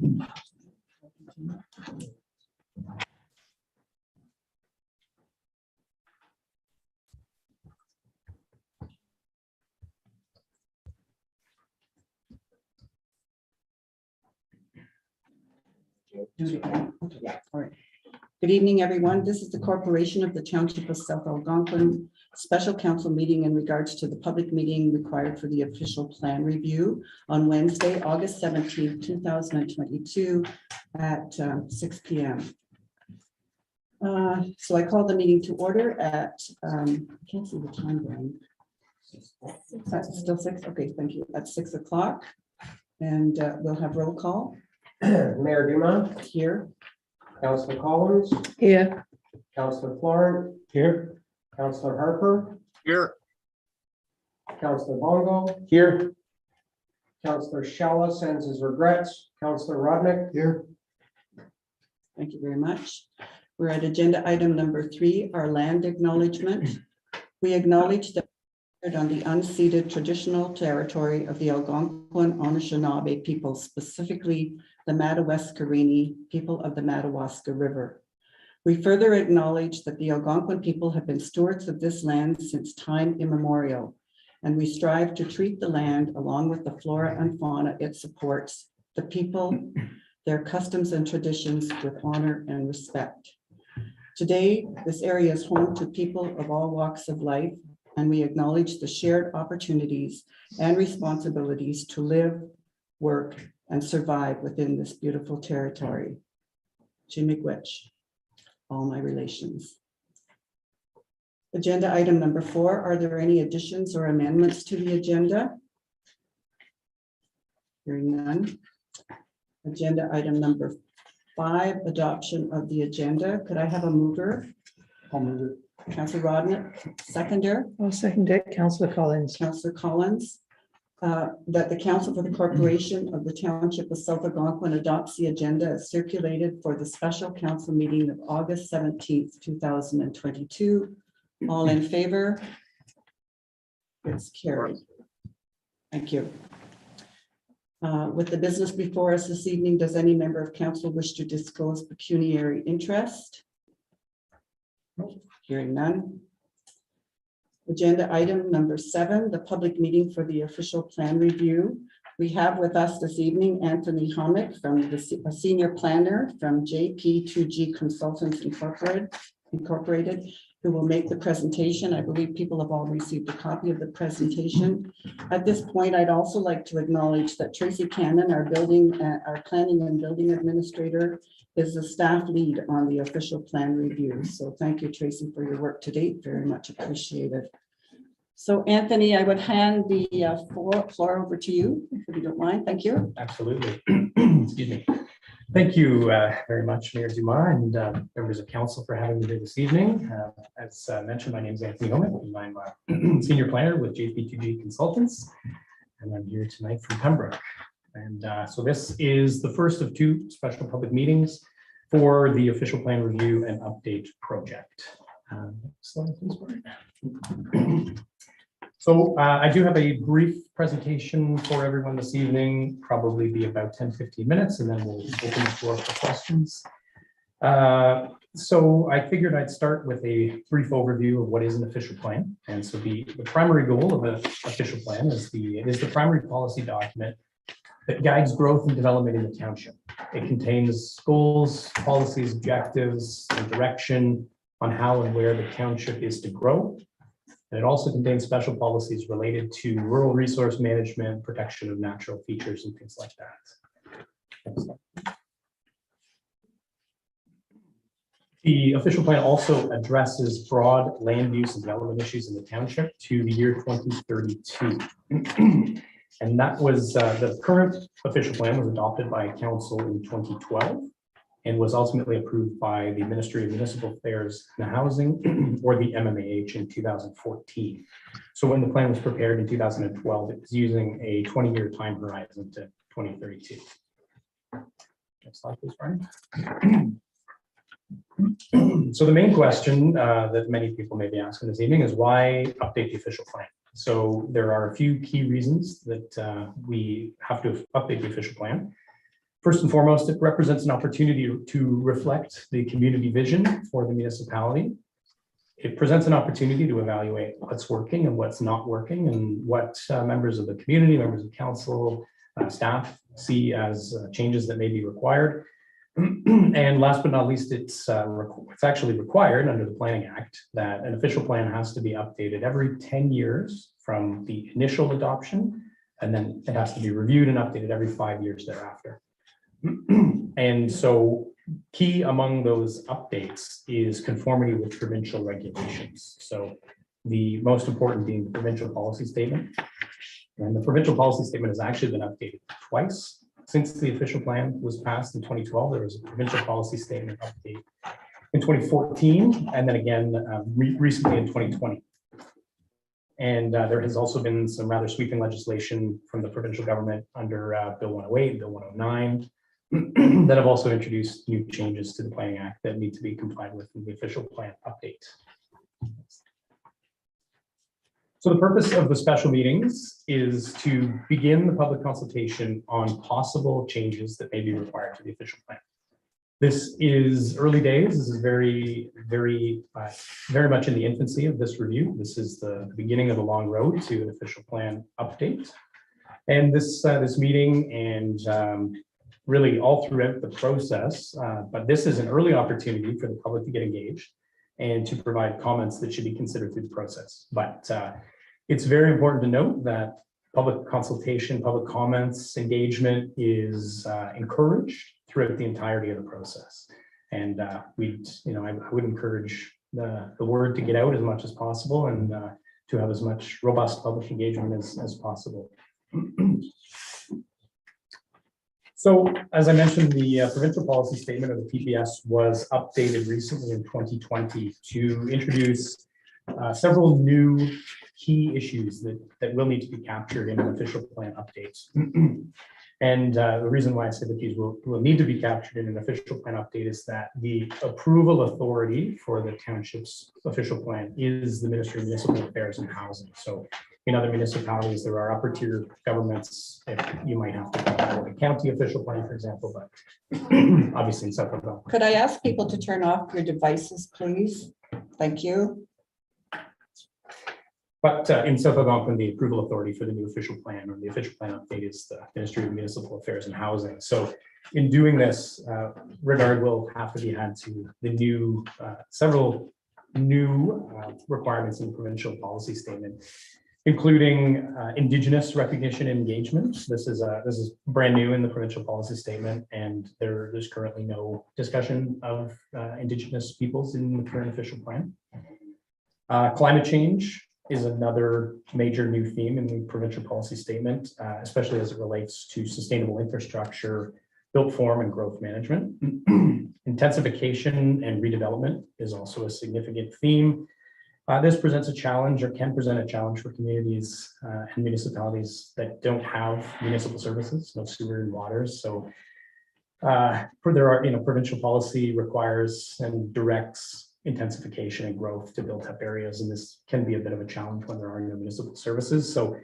Yeah. All right. Good evening, everyone. This is the Corporation of the Township of South Algonquin Special Council meeting in regards to the public meeting required for the official plan review on Wednesday, August 17th, 2022 at 6 p.m. So I call the meeting to order at, I can't see the time, Brian. That's still 6? Okay, thank you. At 6 o'clock. And we'll have roll call. Mayor Dumont, Here. Councillor Collins, Here. Councillor Florent, Here. Councillor Harper, Here. Councillor Bongo, Here. Councillor Shella sends his regrets, Councillor Rodnick. Here. Thank you very much. We're at agenda item number 3, our land acknowledgement. We acknowledge that on the unceded traditional territory of the Algonquin Anishinaabe people, specifically the Madawaska-Carini people of the Madawaska River. We further acknowledge that the Algonquin people have been stewards of this land since time immemorial, and we strive to treat the land along with the flora and fauna it supports, the people, their customs and traditions with honor and respect. Today, this area is home to people of all walks of life, and we acknowledge the shared opportunities and responsibilities to live, work, and survive within this beautiful territory. Chimigwech, all my relations. Agenda item number 4, are there any additions or amendments to the agenda? Hearing none. Agenda item number 5, adoption of the agenda. Could I have a mover? I'll move it. Councillor Rodnick, seconder. I'll second it. Councillor Collins. Councillor Collins, that the Council for the Corporation of the Township of South Algonquin adopts the agenda as circulated for the special council meeting of August 17th, 2022. All in favor? It's carried. Thank you. With the business before us this evening, does any member of council wish to disclose pecuniary interest? Hearing none. Agenda item number 7, the public meeting for the official plan review. We have with us this evening Anthony Homick, a senior planner from JP2G Consultants Incorporated, who will make the presentation. I believe people have all received a copy of the presentation. At this point, I'd also like to acknowledge that Tracy Cannon, our planning and building administrator, is the staff lead on the official plan review. So thank you, Tracy, for your work to date. Very much appreciated. So Anthony, I would hand the floor over to you, if you don't mind. Thank you. Absolutely. Excuse me. Thank you very much, Mayor Dumas and members of council for having me here this evening. As mentioned, my name is Anthony Homick, and I'm a senior planner with JP2G Consultants, and I'm here tonight from Pembroke. And so this is the first of 2 special public meetings for the official plan review and update project. Slide, please, Brian. So I do have a brief presentation for everyone this evening, probably be about 10-15 minutes, and then we'll open the floor for questions. So I figured I'd start with a brief overview of what is an official plan. And so the primary goal of an official plan is the primary policy document that guides growth and development in the township. It contains goals, policies, objectives, and direction on how and where the township is to grow. And it also contains special policies related to rural resource management, protection of natural features, and things like that. The official plan also addresses broad land use and development issues in the township to the year 2032. And that was the current official plan was adopted by council in 2012 and was ultimately approved by the Ministry of Municipal Affairs and Housing, or the MMAH, in 2014. So when the plan was prepared in 2012, it was using a 20-year time horizon to 2032. Next slide, please, Brian. So the main question that many people may be asking this evening is why update the official plan? So there are a few key reasons that we have to update the official plan. First and foremost, it represents an opportunity to reflect the community vision for the municipality. It presents an opportunity to evaluate what's working and what's not working, and what members of the community, members of council, staff see as changes that may be required. And last but not least, it's actually required under the Planning Act that an official plan has to be updated every 10 years from the initial adoption, and then it has to be reviewed and updated every 5 years thereafter. And so key among those updates is conformity with provincial regulations. So the most important being the provincial policy statement. And the provincial policy statement has actually been updated twice since the official plan was passed in 2012. There was a provincial policy statement update in 2014, and then again recently in 2020. And there has also been some rather sweeping legislation from the provincial government under Bill 108, Bill 109, that have also introduced new changes to the Planning Act that need to be complied with in the official plan update. So the purpose of the special meetings is to begin the public consultation on possible changes that may be required to the official plan. This is early days. This is very much in the infancy of this review. This is the beginning of a long road to an official plan update. And this meeting and really all throughout the process, but this is an early opportunity for the public to get engaged and to provide comments that should be considered through the process. But it's very important to note that public consultation, public comments, engagement is encouraged throughout the entirety of the process. And I would encourage the word to get out as much as possible, and to have as much robust public engagement as possible. So, as I mentioned, the provincial policy statement, or the PPS, was updated recently in 2020 to introduce several new key issues that will need to be captured in an official plan update. And the reason why I said that these will need to be captured in an official plan update is that the approval authority for the township's official plan is the Ministry of Municipal Affairs and Housing. So in other municipalities, there are upper tier governments. If you might have to follow a county official plan, for example, but obviously in South Alberta. Could I ask people to turn off your devices, please? Thank you. But in South Algonquin, the approval authority for the new official plan, or the official plan update, is the Ministry of Municipal Affairs and Housing. So in doing this, regard will have to be had to the new, several new requirements in the provincial policy statement, including Indigenous recognition and engagement. This is brand new in the provincial policy statement, and there's currently no discussion of Indigenous peoples in the current official plan. Climate change is another major new theme in the provincial policy statement, especially as it relates to sustainable infrastructure, built form, and growth management. Intensification and redevelopment is also a significant theme. This presents a challenge, or can present a challenge, for communities and municipalities that don't have municipal services, no sewer and water. So provincial policy requires and directs intensification and growth to built up areas, and this can be a bit of a challenge when there are no municipal services. So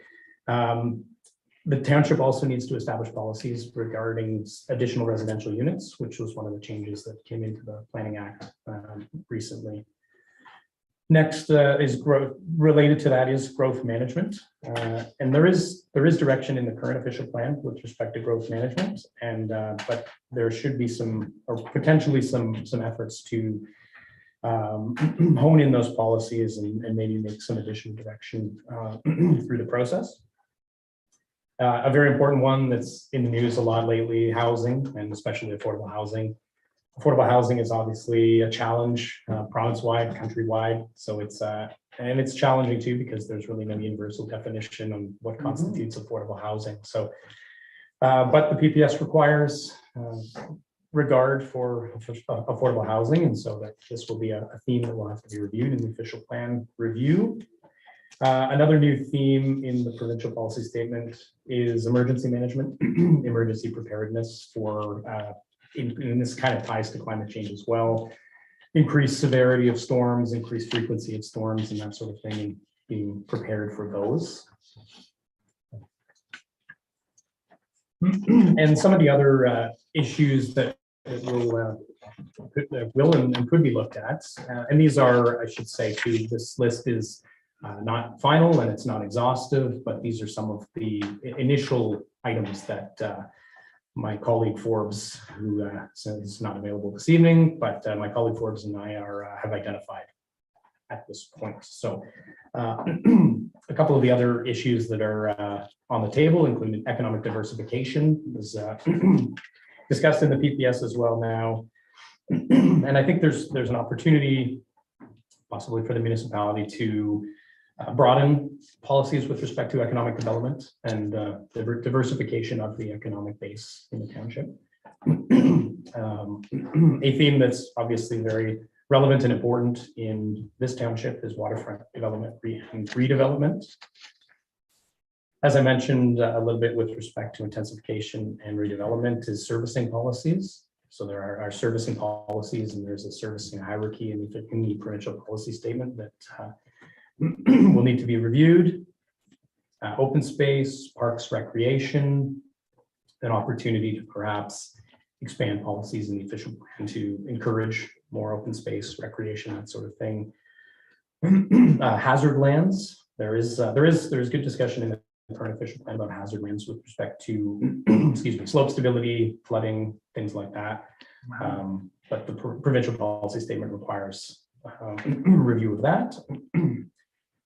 the township also needs to establish policies regarding additional residential units, which was one of the changes that came into the Planning Act recently. Next is growth. Related to that is growth management, and there is direction in the current official plan with respect to growth management, and but there should be some, or potentially some efforts to hone in those policies and maybe make some additional direction through the process. A very important one that's in the news a lot lately: housing, and especially affordable housing. Affordable housing is obviously a challenge province-wide, country-wide. So it's challenging too, because there's really no universal definition on what constitutes affordable housing. So, but the PPS requires regard for affordable housing, and so that this will be a theme that will have to be reviewed in the official plan review. Another new theme in the provincial policy statement is emergency management, emergency preparedness for, and this kind of ties to climate change as well. Increased severity of storms, increased frequency of storms, and that sort of thing, and being prepared for those. And some of the other issues that will and could be looked at. And these are, I should say, too, this list is not final and it's not exhaustive, but these are some of the initial items that my colleague Forbes, who is not available this evening, but my colleague Forbes and I have identified at this point. So a couple of the other issues that are on the table, including economic diversification, was discussed in the PPS as well now. And I think there's an opportunity possibly for the municipality to broaden policies with respect to economic development and diversification of the economic base in the township. A theme that's obviously very relevant and important in this township is waterfront development and redevelopment. As I mentioned a little bit with respect to intensification and redevelopment is servicing policies. So there are servicing policies and there's a servicing hierarchy in the provincial policy statement that will need to be reviewed. Open space, parks, recreation, an opportunity to perhaps expand policies in the official plan to encourage more open space, recreation, that sort of thing. Hazard lands, there is good discussion in the current official plan about hazard lands with respect to excuse me, slope stability, flooding, things like that. But the provincial policy statement requires review of that.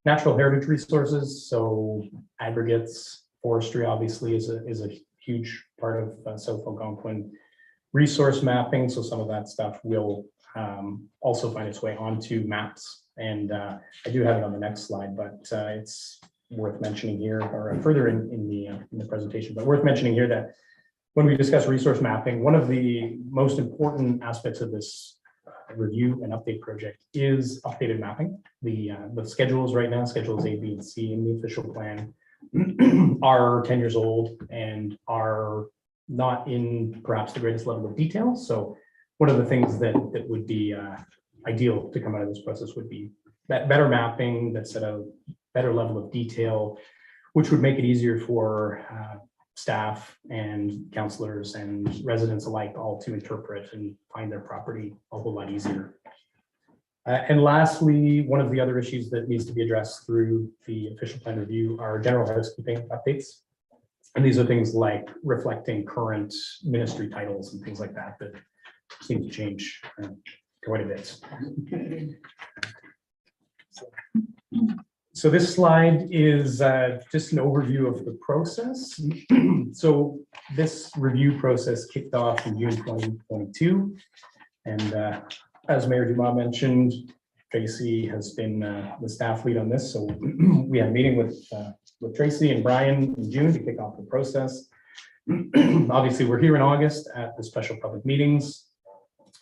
Natural heritage resources, so aggregates, forestry obviously is a huge part of South Algonquin. Resource mapping, so some of that stuff will also find its way onto maps. And I do have it on the next slide, but it's worth mentioning here, or further in the presentation, but worth mentioning here that when we discuss resource mapping, one of the most important aspects of this review and update project is updated mapping. The schedules right now, schedules A, B, and C in the official plan are 10 years old and are not in perhaps the greatest level of detail. So one of the things that would be ideal to come out of this process would be that better mapping that's at a better level of detail, which would make it easier for staff and councillors and residents alike all to interpret and find their property a whole lot easier. And lastly, one of the other issues that needs to be addressed through the official plan review are general housekeeping updates. And these are things like reflecting current ministry titles and things like that that seem to change quite a bit. So this slide is just an overview of the process. So this review process kicked off in June 2022. And as Mayor Dumas mentioned, Tracy has been the staff lead on this. So we had a meeting with Tracy and Brian in June to kick off the process. Obviously, we're here in August at the special public meetings.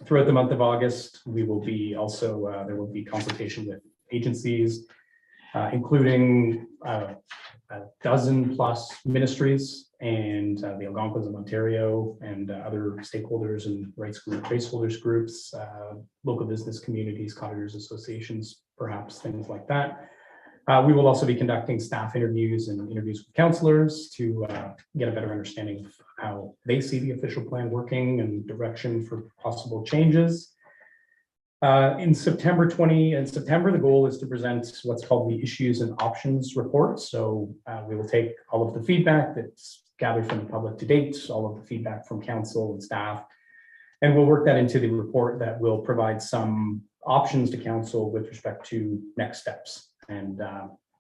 Throughout the month of August, we will be also, there will be consultation with agencies, including a dozen plus ministries and the Algonquins of Ontario and other stakeholders and rights holders groups, local business communities, cottagers associations, perhaps things like that. We will also be conducting staff interviews and interviews with councillors to get a better understanding of how they see the official plan working and direction for possible changes. In September, the goal is to present what's called the issues and options report. So we will take all of the feedback that's gathered from the public to date, all of the feedback from council and staff, and we'll work that into the report that will provide some options to council with respect to next steps. And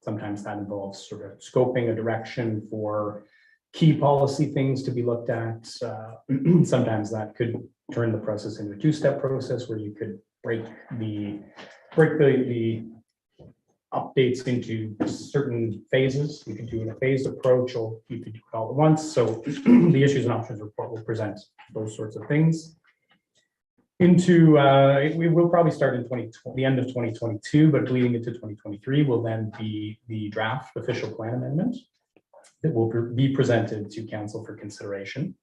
sometimes that involves sort of scoping a direction for key policy things to be looked at. Sometimes that could turn the process into a two-step process where you could break the updates into certain phases. You can do a phased approach, or you could do it all at once. So the issues and options report will present those sorts of things. We will probably start in the end of 2022, but bleeding into 2023 will then be the draft official plan amendment that will be presented to council for consideration.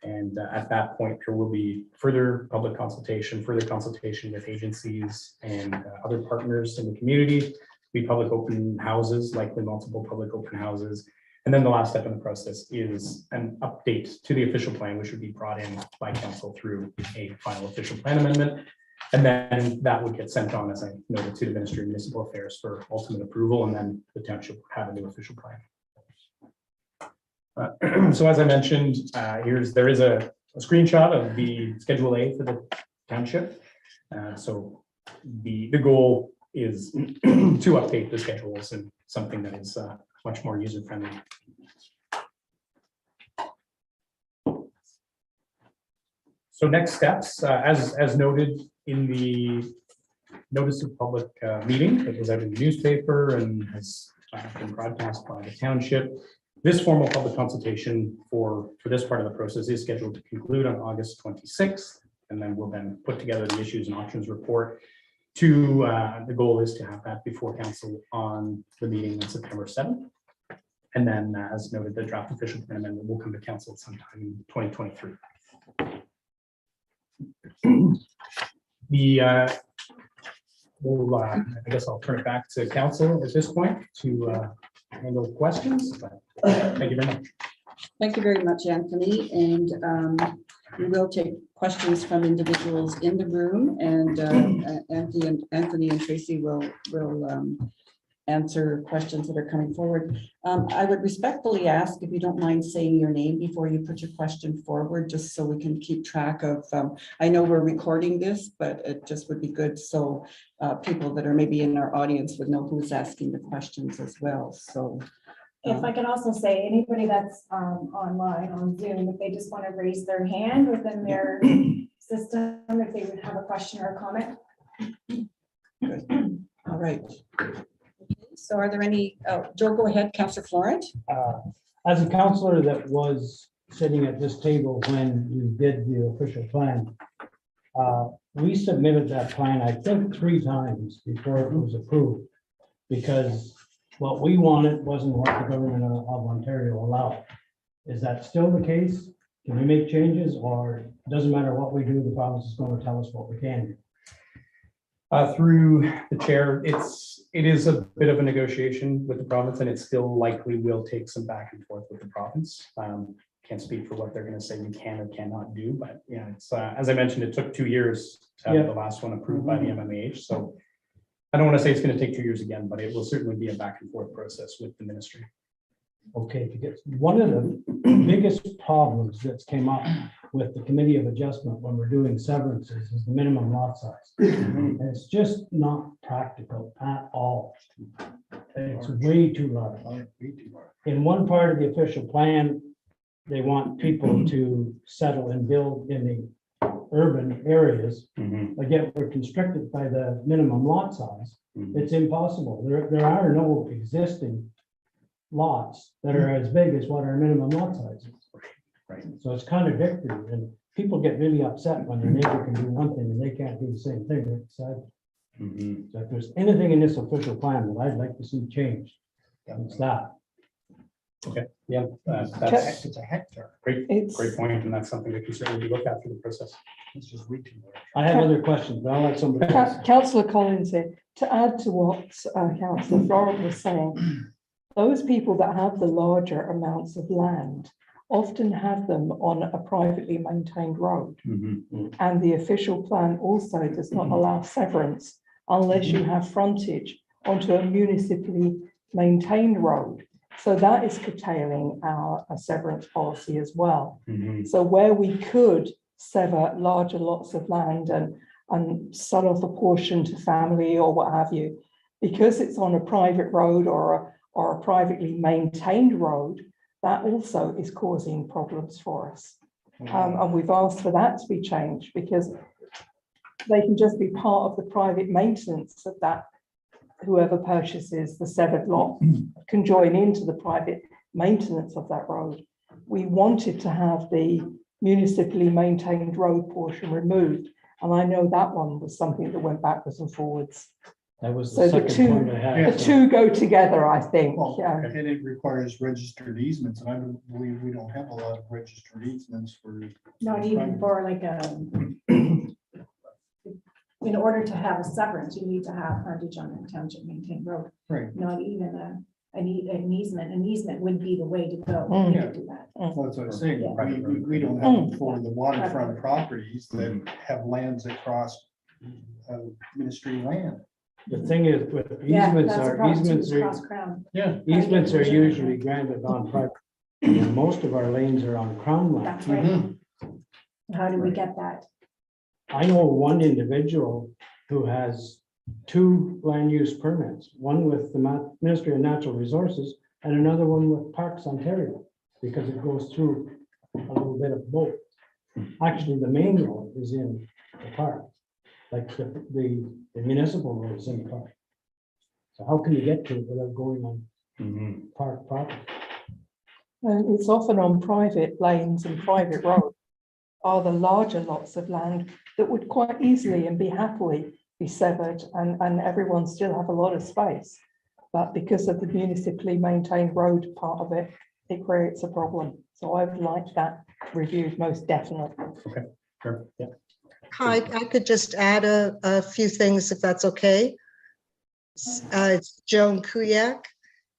And at that point, there will be further public consultation, further consultation with agencies and other partners in the community. Be public open houses, likely multiple public open houses. And then the last step in the process is an update to the official plan, which would be brought in by council through a final official plan amendment. And then that would get sent on, as I noted, to the Ministry of Municipal Affairs for ultimate approval, and then the township would have a new official plan. So as I mentioned, there is a screenshot of the Schedule A for the township. So the goal is to update the schedules and something that is much more user friendly. So next steps, as noted in the notice of public meeting that was out in the newspaper and has been broadcast by the township. This formal public consultation for this part of the process is scheduled to conclude on August 26th, and then we'll then put together the issues and options report. The goal is to have that before council on the meeting on September 7th. And then, as noted, the draft official plan amendment will come to council sometime in 2023. I guess I'll turn it back to council at this point to handle questions. But thank you very much. Thank you very much, Anthony. And we will take questions from individuals in the room, and Anthony and Tracy will answer questions that are coming forward. I would respectfully ask if you don't mind saying your name before you put your question forward, just so we can keep track of, I know we're recording this, but it just would be good so people that are maybe in our audience would know who's asking the questions as well. So if I can also say, anybody that's online on Zoom, if they just want to raise their hand within their system, if they would have a question or a comment. good. All right. So are there any, Joe, go ahead, Councillor Florent. As a councillor that was sitting at this table when we did the official plan, we submitted that plan, I think, 3 times before it was approved, because what we wanted wasn't what the government of Ontario allowed. Is that still the case? Can we make changes, or it doesn't matter what we do, the province is going to tell us what we can do? Through the chair, it is a bit of a negotiation with the province, and it still likely will take some back and forth with the province. Can't speak for what they're going to say we can or cannot do, but yeah, it's as I mentioned, it took 2 years to have the last one approved by the MMAH. So I don't want to say it's going to take 2 years again, but it will certainly be a back and forth process with the ministry. Okay, because one of the biggest problems that's came up with the Committee of Adjustment when we're doing severances is the minimum lot size. And it's just not practical at all. It's way too large. In one part of the official plan, they want people to settle and build in the urban areas. But yet we're constricted by the minimum lot size. It's impossible. There are no existing lots that are as big as what our minimum lot size is. Right. So it's contradictory, and people get really upset when their neighbor can do one thing and they can't do the same thing. So if there's anything in this official plan that I'd like to see changed, it's that. Okay. Yeah, that's It's a hectare. great It's, point, and that's something that can certainly be looked at through the process. It's just way too large. I have other questions, but I'll let somebody else. Councillor Collins here, to add to what Councillor Florent was saying, those people that have the larger amounts of land often have them on a privately maintained road. And the official plan also does not allow severance unless you have frontage onto a municipally maintained road. So that is curtailing our severance policy as well. So where we could sever larger lots of land and sell off a portion to family or what have you, because it's on a private road or a privately maintained road, that also is causing problems for us. And we've asked for that to be changed, because they can just be part of the private maintenance of that. Whoever purchases the severed lot can join into the private maintenance of that road. We wanted to have the municipally maintained road portion removed, and I know that one was something that went backwards and forwards. That was So the the second two, point I had. the two go together, I think. Well, Yeah. and it requires registered easements, and I believe we don't have a lot of registered easements for. Not even for like in order to have a severance, you need to have frontage on a township maintained road. Right. Not even an easement. An easement would be the way to go Mm. to do that. Well, that's what I'm saying. Yeah. We don't have it for the waterfront properties that have lands that cross ministry land. The thing is, with Yeah, easements that's a are, problem too, easements is are, cross-crown. Yeah. easements are usually granted on private. And most of our lanes are on crown land. That's right. How do we get that? I know one individual who has 2 land use permits, one with the Ministry of Natural Resources and another one with Parks Ontario, because it goes through a little bit of both. Actually, the main road is in the park, like the municipal road is in the park. So how can you get to it without going on park property? And it's often on private lanes and private roads are the larger lots of land that would quite easily and be happily be severed and everyone still have a lot of space. But because of the municipally maintained road part of it, it creates a problem. So I would like that reviewed most definitely. Sure, yeah. Hi, I could just add a few things if that's okay. It's Joan Kuyak.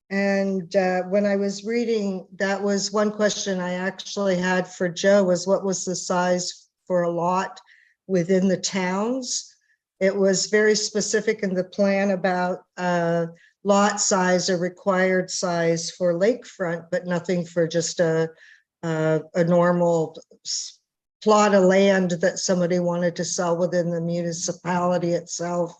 And when I was reading, that was one question I actually had for Joe, was what was the size for a lot within the towns? It was very specific in the plan about lot size or required size for lakefront, but nothing for just a normal plot of land that somebody wanted to sell within the municipality itself.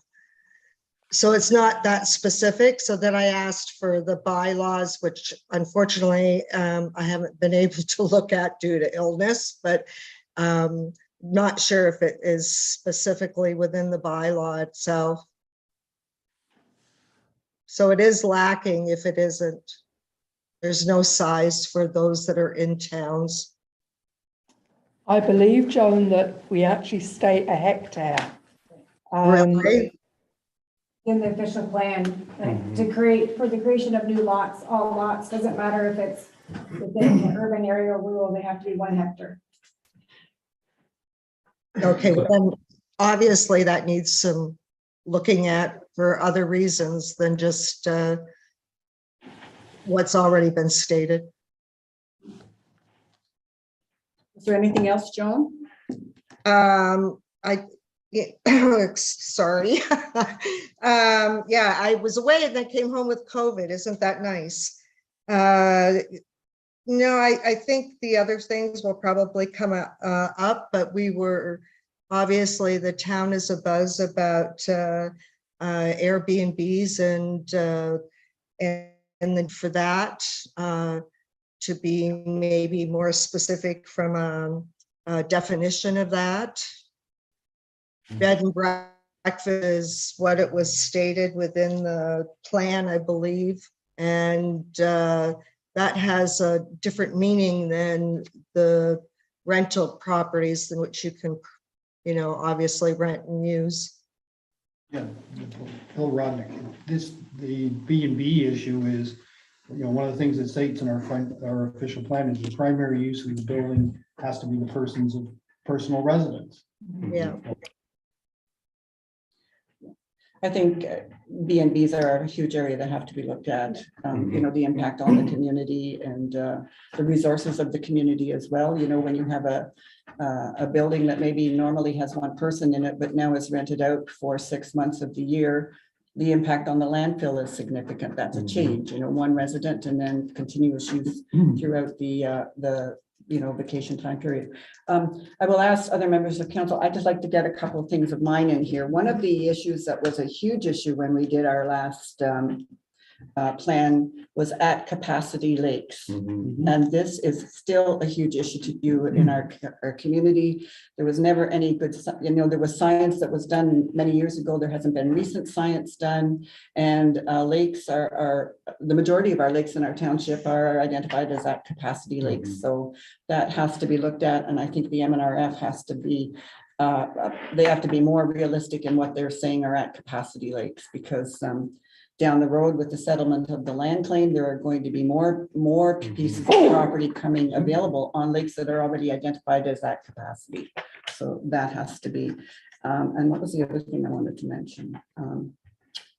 So it's not that specific. So then I asked for the bylaws, which unfortunately I haven't been able to look at due to illness, but not sure if it is specifically within the bylaw itself. So it is lacking if it isn't. There's no size for those that are in towns. I believe, Joan, that we actually state a hectare. Really? In the official plan, to create, for the creation of new lots, all lots, doesn't matter if it's within the urban area or rural, they have to be 1 hectare. Okay, well then obviously that needs some looking at for other reasons than just what's already been stated. Is there anything else, Joan? Sorry. Yeah, I was away and then came home with COVID. Isn't that nice? No, I think the other things will probably come up, but we were, obviously the town is abuzz about Airbnbs and then for that to be maybe more specific from a definition of that. Bed and breakfast is what it was stated within the plan, I believe. And that has a different meaning than the rental properties in which you can, obviously rent and use. Yeah, Bill Rodnick, the B&B issue is, one of the things that states in our official plan is the primary use of the building has to be the person's personal residence. Yeah. I think B&Bs are a huge area that have to be looked at, the impact on the community and the resources of the community as well. When you have a building that maybe normally has 1 person in it, but now is rented out for 6 months of the year, the impact on the landfill is significant. That's a change, 1 resident and then continuous use throughout the vacation time period. I will ask other members of council. I'd just like to get a couple of things of mine in here. One of the issues that was a huge issue when we did our last plan was at capacity lakes. And this is still a huge issue to you in our community. There was never any good, there was science that was done many years ago. There hasn't been recent science done. And lakes are the majority of our lakes in our township are identified as at capacity lakes. So that has to be looked at. And I think the MNRF has to be, they have to be more realistic in what they're saying are at capacity lakes, because down the road with the settlement of the land claim, there are going to be more pieces of property coming available on lakes that are already identified as that capacity. So that has to be, and what was the other thing I wanted to mention?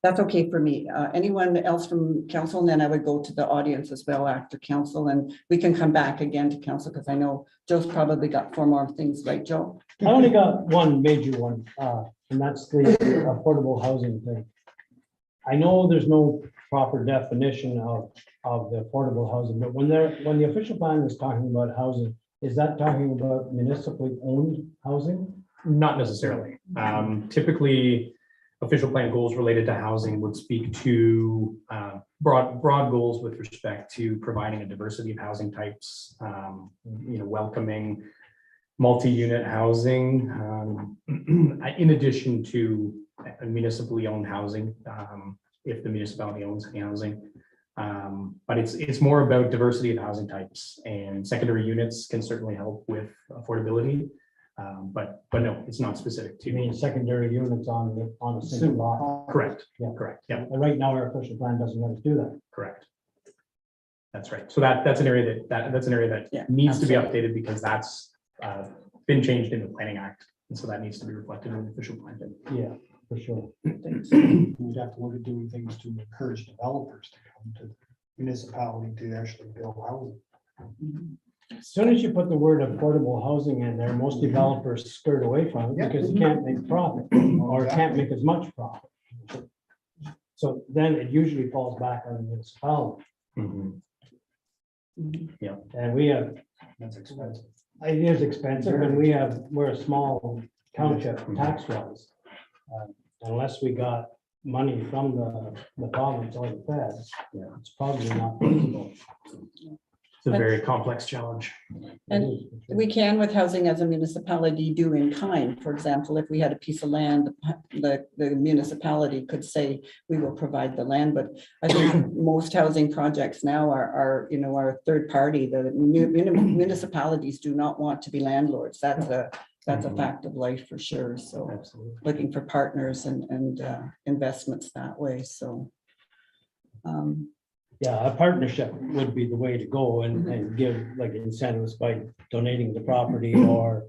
That's okay for me. Anyone else from council? And then I would go to the audience as well after council, and we can come back again to council because I know Joe's probably got 4 more things, right, Joe? I only got one major one, and that's the affordable housing thing. I know there's no proper definition of the affordable housing, but when the official plan is talking about housing, is that talking about municipally owned housing? Not necessarily. Typically, official plan goals related to housing would speak to broad goals with respect to providing a diversity of housing types, welcoming multi-unit housing, in addition to municipally owned housing, if the municipality owns any housing. But it's more about diversity of housing types, and secondary units can certainly help with affordability. But no, it's not specific to. You mean secondary units on a single lot? Correct. Yeah. Correct. Yeah. And right now, our official plan doesn't let us do that. Correct. That's right. So that's an area that's an area that Yeah, needs to be absolutely. updated because that's been changed in the Planning Act, and so that needs to be reflected in the official plan. Yeah, for sure. We'd have to look at doing things to encourage developers to come to the municipality to actually build housing. As soon as you put the word affordable housing in there, most developers skirt away from it because it can't make profit or it can't make as much profit. So then it usually falls back on the municipality. Mhm. And we have, That's expensive. it is expensive, and we're a small township tax wise. Unless we got money from the province or the feds, it's probably not feasible. It's a very complex challenge. And we can, with housing as a municipality, do in kind. For example, if we had a piece of land, the municipality could say, we will provide the land, but I think most housing projects now are third party. The municipalities do not want to be landlords. That's a fact of life for sure. So Absolutely. looking for partners and investments that way, so. Yeah, a partnership would be the way to go and give like incentives by donating the property or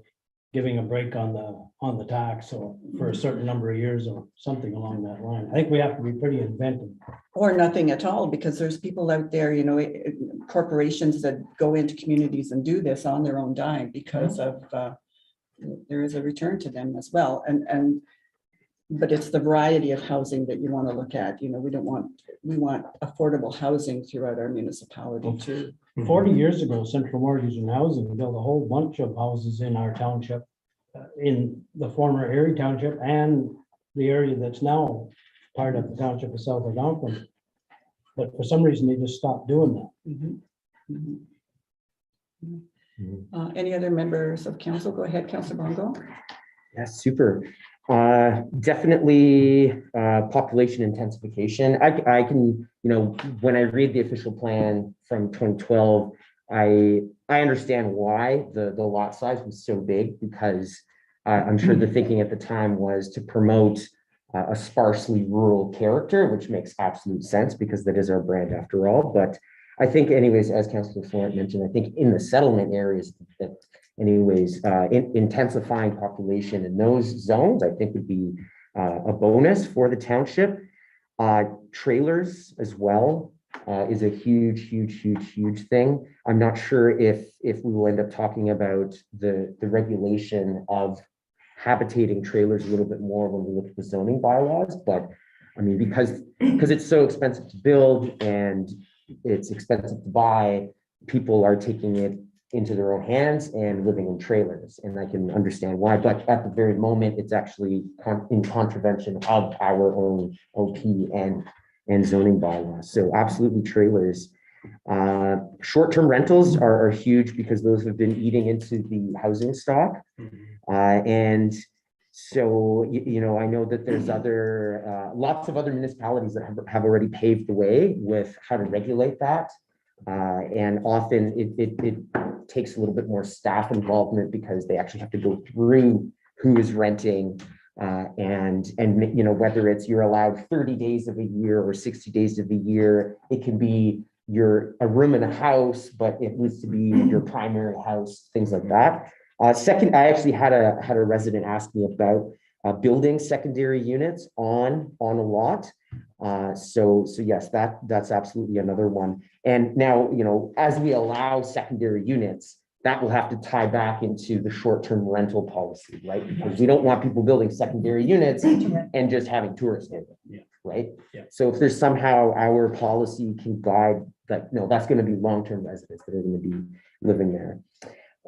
giving a break on the tax or for a certain number of years or something along that line. I think we have to be pretty inventive. Or nothing at all, because there's people out there, corporations that go into communities and do this on their own dime because of, there is a return to them as well. But it's the variety of housing that you want to look at. We want affordable housing throughout our municipality too. 40 years ago, Central Mortgage and Housing built a whole bunch of houses in our township, in the former Erie Township and the area that's now part of the township of South Algonquin. But for some reason, they just stopped doing that. Any other members of council? Go ahead, Councilor Bongo. Yeah, super. Definitely population intensification. I can, when I read the official plan from 2012, I understand why the lot size was so big, because I'm sure the thinking at the time was to promote a sparsely rural character, which makes absolute sense because that is our brand after all. But I think anyways, as Councillor Florent mentioned, I think in the settlement areas that anyways, intensifying population in those zones, I think would be a bonus for the township. Trailers as well is a huge thing. I'm not sure if we will end up talking about the regulation of habitating trailers a little bit more when we look at the zoning bylaws, but I mean, because it's so expensive to build and it's expensive to buy, people are taking it into their own hands and living in trailers, and I can understand why, but at the very moment, it's actually in contravention of our own OP and zoning bylaws. So absolutely trailers. Short-term rentals are huge because those have been eating into the housing stock. And so, I know that there's lots of other municipalities that have already paved the way with how to regulate that. And often it takes a little bit more staff involvement because they actually have to go through who is renting and whether it's you're allowed 30 days of a year or 60 days of a year. It can be a room in a house, but it needs to be your primary house, things like that. Second, I actually had a resident ask me about building secondary units on a lot. So yes, that's absolutely another one. And now, as we allow secondary units, that will have to tie back into the short-term rental policy, right? Because we don't want people building secondary units and just having tourists in them, Yeah. right? Yeah. So if there's somehow our policy can guide that, no, that's going to be long-term residents that are going to be living there.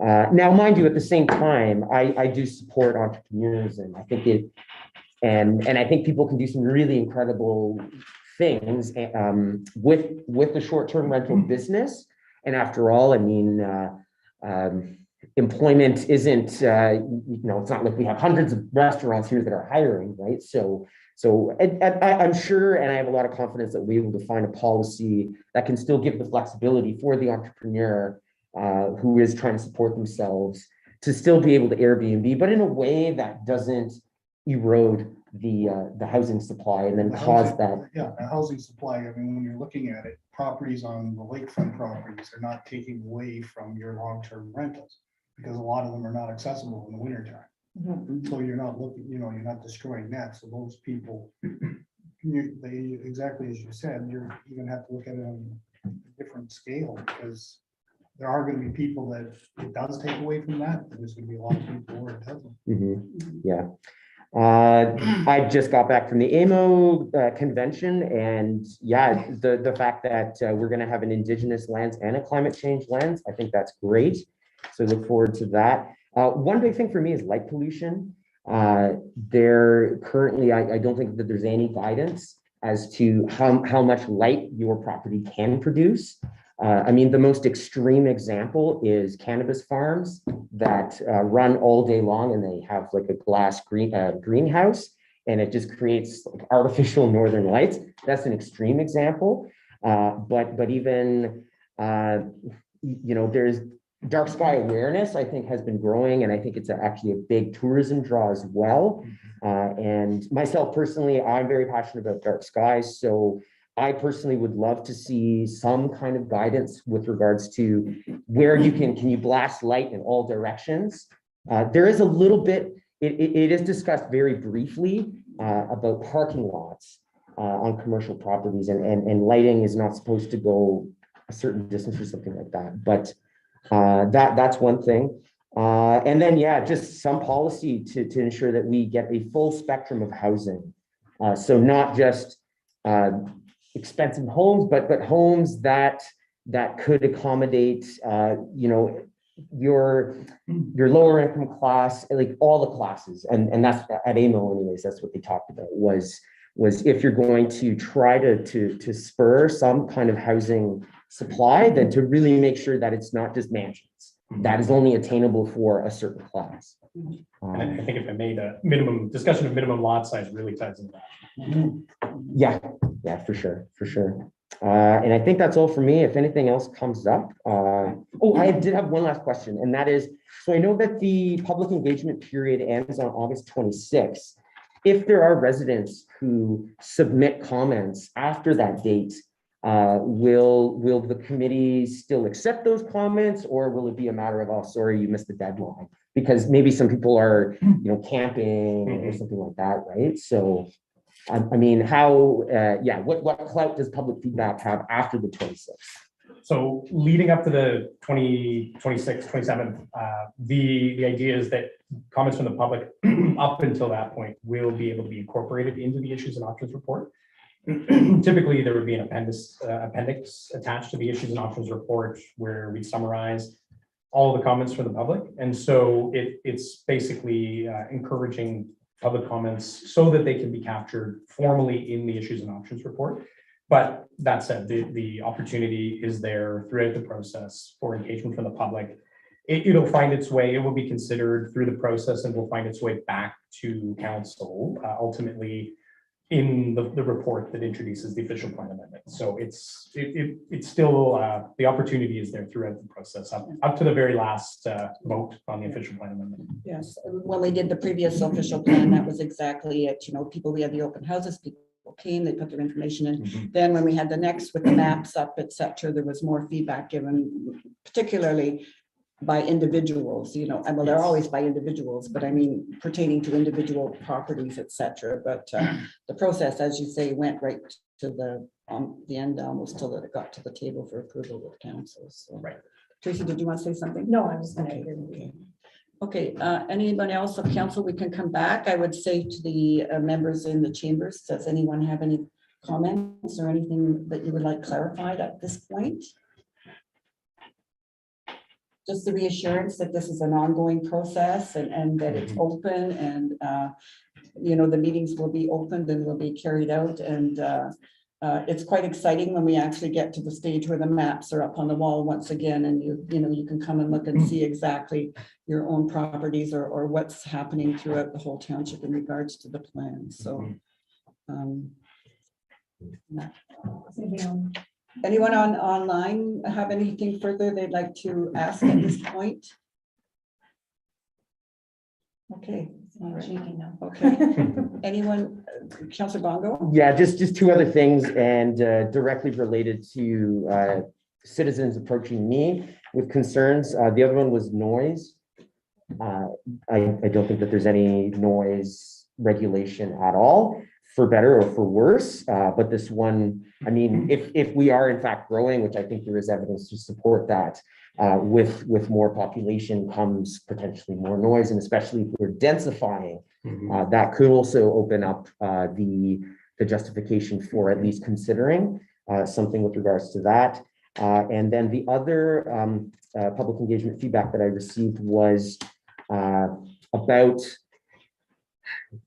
Now, mind you, at the same time, I do support entrepreneurs, and I think and I think people can do some really incredible things with the short-term rental business. And after all, I mean, employment isn't, it's not like we have hundreds of restaurants here that are hiring, right? So I'm sure, and I have a lot of confidence that we're able to find a policy that can still give the flexibility for the entrepreneur who is trying to support themselves to still be able to Airbnb, but in a way that doesn't erode the housing supply and then cause that. Yeah, the housing supply, I mean, when you're looking at it, properties on the lakefront properties are not taking away from your long-term rentals because a lot of them are not accessible in the wintertime. So you're not looking, you're not destroying that. So those people, they exactly as you said, you're going to have to look at it on a different scale because there are going to be people that it does take away from that. And there's going to be a lot of people where it doesn't. Yeah. I just got back from the AMO convention, and yeah, the fact that we're going to have an Indigenous lens and a climate change lens, I think that's great. So look forward to that. One big thing for me is light pollution. There currently, I don't think that there's any guidance as to how much light your property can produce. I mean, the most extreme example is cannabis farms that run all day long, and they have like a glass greenhouse, and it just creates like artificial northern lights. That's an extreme example. But even, there's dark sky awareness, I think, has been growing, and I think it's actually a big tourism draw as well. And myself personally, I'm very passionate about dark skies. So I personally would love to see some kind of guidance with regards to where can you blast light in all directions. There is a little bit, it is discussed very briefly about parking lots on commercial properties, and lighting is not supposed to go a certain distance or something like that. But that's one thing. And then, yeah, just some policy to ensure that we get a full spectrum of housing. So not just expensive homes, but homes that could accommodate, your lower income class, like all the classes. And that's at AMO anyways, that's what they talked about was if you're going to try to spur some kind of housing supply, then to really make sure that it's not just mansions that is only attainable for a certain class. And I think if I made a discussion of minimum lot size really ties into that. Yeah, for sure. And I think that's all for me. If anything else comes up. I did have one last question, and that is, so I know that the public engagement period ends on August 26th. If there are residents who submit comments after that date, will the committee still accept those comments, or will it be a matter of, oh, sorry, you missed the deadline? Because maybe some people are, camping or something like that, right? So, I mean, what clout does public feedback have after the 26th? So leading up to the 26th, 27th, the idea is that comments from the public up until that point will be able to be incorporated into the issues and options report. Typically, there would be an appendix attached to the issues and options report where we summarize all of the comments from the public. And so it's basically encouraging public comments so that they can be captured formally in the issues and options report. But that said, the opportunity is there throughout the process for engagement from the public. It'll find its way, it will be considered through the process, and will find its way back to council ultimately in the report that introduces the official plan amendment. So it's still, the opportunity is there throughout the process, up to the very last vote on the official plan amendment. Yes, when we did the previous official plan, that was exactly it. People, we had the open houses, people came, they put their information in. Then when we had the next with the maps up, et cetera, there was more feedback given, particularly by individuals, you know, and well, they're Yes. always by individuals, but I mean pertaining to individual properties, et cetera. But the process, as you say, went right to the end almost till it got to the table for approval with council. So. Right. Tracy, did you want to say something? No, I was gonna Okay, agree with you. okay. Anyone else of council, we can come back. I would say to the members in the chambers, does anyone have any comments or anything that you would like clarified at this point? Just the reassurance that this is an ongoing process and that it's open and, you know, the meetings will be opened and will be carried out. And it's quite exciting when we actually get to the stage where the maps are up on the wall once again, and you know, you can come and look and see exactly your own properties or what's happening throughout the whole township in regards to the plan. So. Anyone online have anything further they'd like to ask at this point? Okay, all right. Shaking now. Okay. Anyone, Councillor Bongo? Yeah, just two other things and directly related to citizens approaching me with concerns. The other one was noise. I don't think that there's any noise regulation at all, for better or for worse. But this one, I mean, if we are in fact growing, which I think there is evidence to support that, with more population comes potentially more noise, and especially if we're densifying, that could also open up the justification for at least considering something with regards to that. And then the other public engagement feedback that I received was about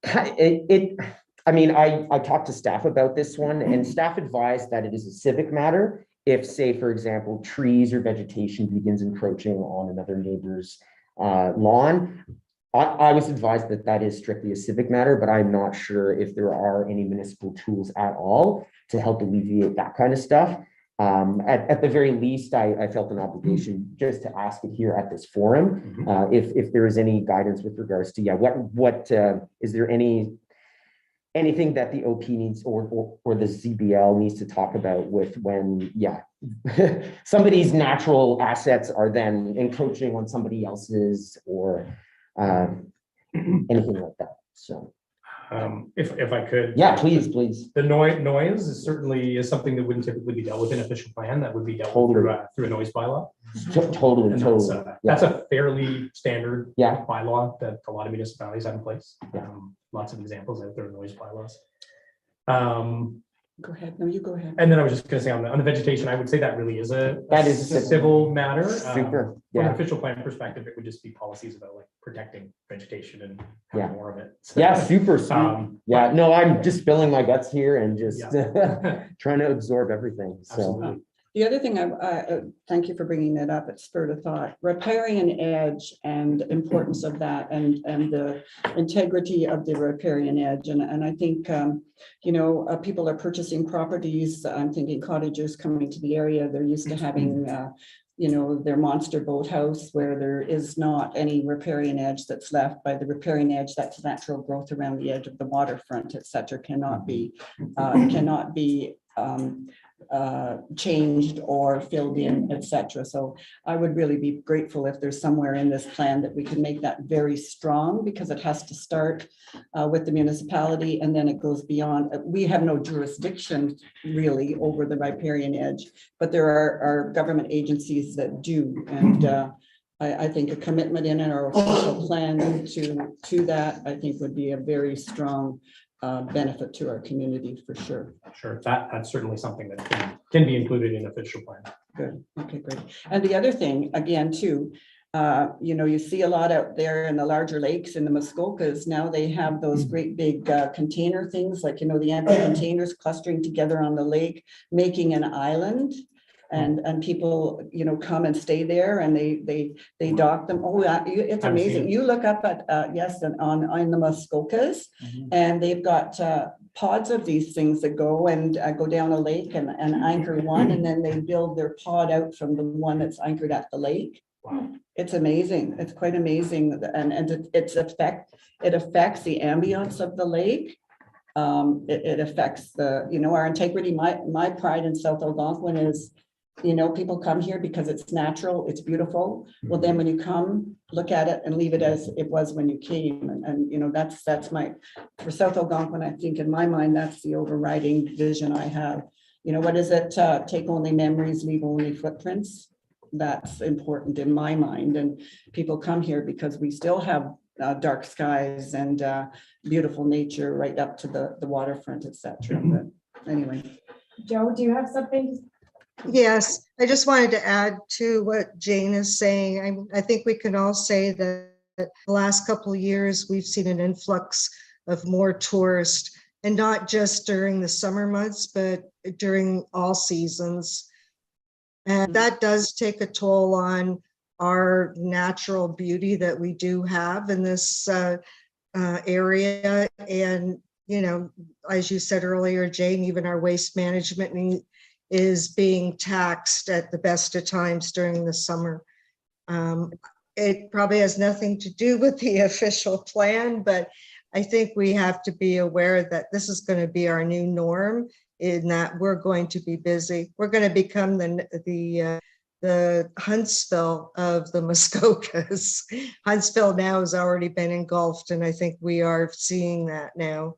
it. I mean, I talked to staff about this one, and staff advised that it is a civic matter. If, say, for example, trees or vegetation begins encroaching on another neighbor's lawn, I was advised that that is strictly a civic matter, but I'm not sure if there are any municipal tools at all to help alleviate that kind of stuff. At the very least, I felt an obligation just to ask it here at this forum, if there is any guidance with regards to, what is there anything that the OP needs or the ZBL needs to talk about with when, somebody's natural assets are then encroaching on somebody else's or anything like that. So, if I could. yeah, please. The noise is certainly something that wouldn't typically be dealt with in official plan. That would be dealt with through a noise bylaw. Totally. That's a fairly standard Yeah. bylaw that a lot of municipalities have in place. Lots of examples out there of noise bylaws. Go ahead. No, you go ahead. And then I was just going to say on the vegetation, I would say that really is a a civil matter. Super. From an official plan perspective, it would just be policies about like protecting vegetation and having more of it. So, Super. No, I'm just spilling my guts here and just trying to absorb everything. So. Absolutely. The other thing, I thank you for bringing that up. It spurred a thought. Riparian edge and importance of that, and the integrity of the riparian edge. And I think, you know, people are purchasing properties. I'm thinking cottagers coming to the area. They're used to having, you know, their monster boathouse where there is not any riparian edge that's left. By the riparian edge, that's natural growth around the edge of the waterfront, et cetera, cannot be changed or filled in, etc. So I would really be grateful if there's somewhere in this plan that we can make that very strong, because it has to start with the municipality and then it goes beyond. We have no jurisdiction really over the riparian edge, but there are government agencies that do. And I think a commitment in our official plan to that, I think would be a very strong benefit to our community for sure. Sure, that's certainly something that can be included in official plan. Good. Okay, great. And the other thing, again, too, you know, you see a lot out there in the larger lakes in the Muskokas. Now they have those great big container things, like, you know, the empty containers clustering together on the lake, making an island. And people, you know, come and stay there, and they dock them. Oh, it's amazing. You look up at on the Muskokas, and they've got pods of these things that go and go down a lake and anchor one, and then they build their pod out from the one that's anchored at the lake. Wow. It's amazing. It's quite amazing, and it affects the ambience of the lake. It affects the, you know, our integrity. My pride in South Algonquin is You know, people come here because it's natural, it's beautiful. Well, then when you come, look at it and leave it as it was when you came. And you know, that's my, for South Algonquin, I think in my mind, that's the overriding vision I have. You know, what is it? Take only memories, leave only footprints. That's important in my mind. And people come here because we still have dark skies and beautiful nature right up to the waterfront, etc. But anyway. Joe, do you have something? Yes, I just wanted to add to what Jane is saying. I think we can all say that the last couple of years, we've seen an influx of more tourists, and not just during the summer months, but during all seasons. And that does take a toll on our natural beauty that we do have in this area. And, you know, as you said earlier, Jane, even our waste management is being taxed at the best of times during the summer. It probably has nothing to do with the official plan, but I think we have to be aware that this is going to be our new norm, in that we're going to be busy. We're going to become the Huntsville of the Muskokas. Huntsville now has already been engulfed, and I think we are seeing that now.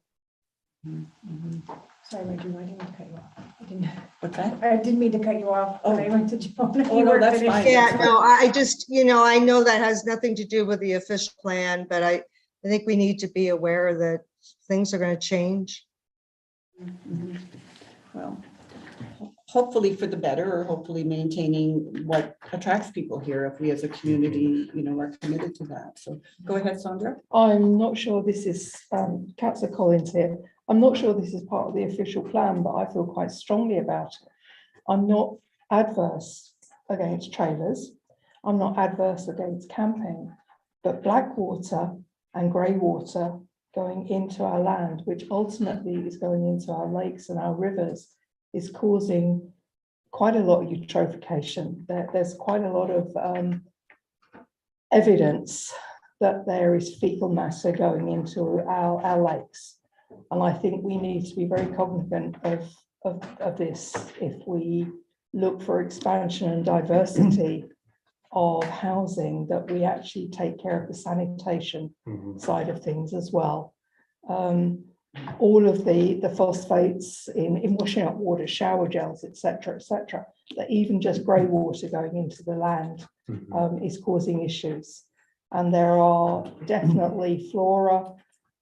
Sorry, Reggie, I didn't mean to cut you off. What's that? I didn't mean to cut you off when I went to Joe. Oh, no, that's fine. Yeah, no, I just, you know, I know that has nothing to do with the official plan, but I think we need to be aware that things are going to change. Mhm. Well, hopefully for the better, or hopefully maintaining what attracts people here, if we as a community, you know, are committed to that. So go ahead, Sandra. I'm not sure this is, Councillor Collins here. I'm not sure this is part of the official plan, but I feel quite strongly about it. I'm not adverse against trailers. I'm not adverse against camping, but black water and grey water going into our land, which ultimately is going into our lakes and our rivers, is causing quite a lot of eutrophication. There's quite a lot of evidence that there is fecal matter going into our lakes. And I think we need to be very cognizant of this if we look for expansion and diversity of housing, that we actually take care of the sanitation side of things as well. All of the phosphates in washing up water, shower gels, etc., that even just grey water going into the land is causing issues. And there are definitely flora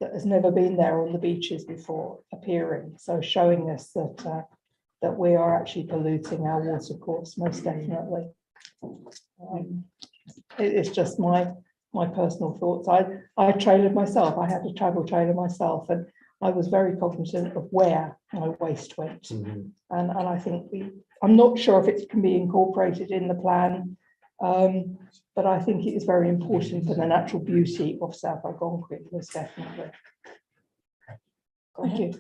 that has never been there on the beaches before appearing, so showing us that we are actually polluting our water course, most definitely. It's just my personal thoughts. I trailered myself. I had a travel trailer myself, and I was very cognizant of where my waste went. And I think I'm not sure if it can be incorporated in the plan, but I think it is very important for the natural beauty of South Algonquin, most definitely. Thank you.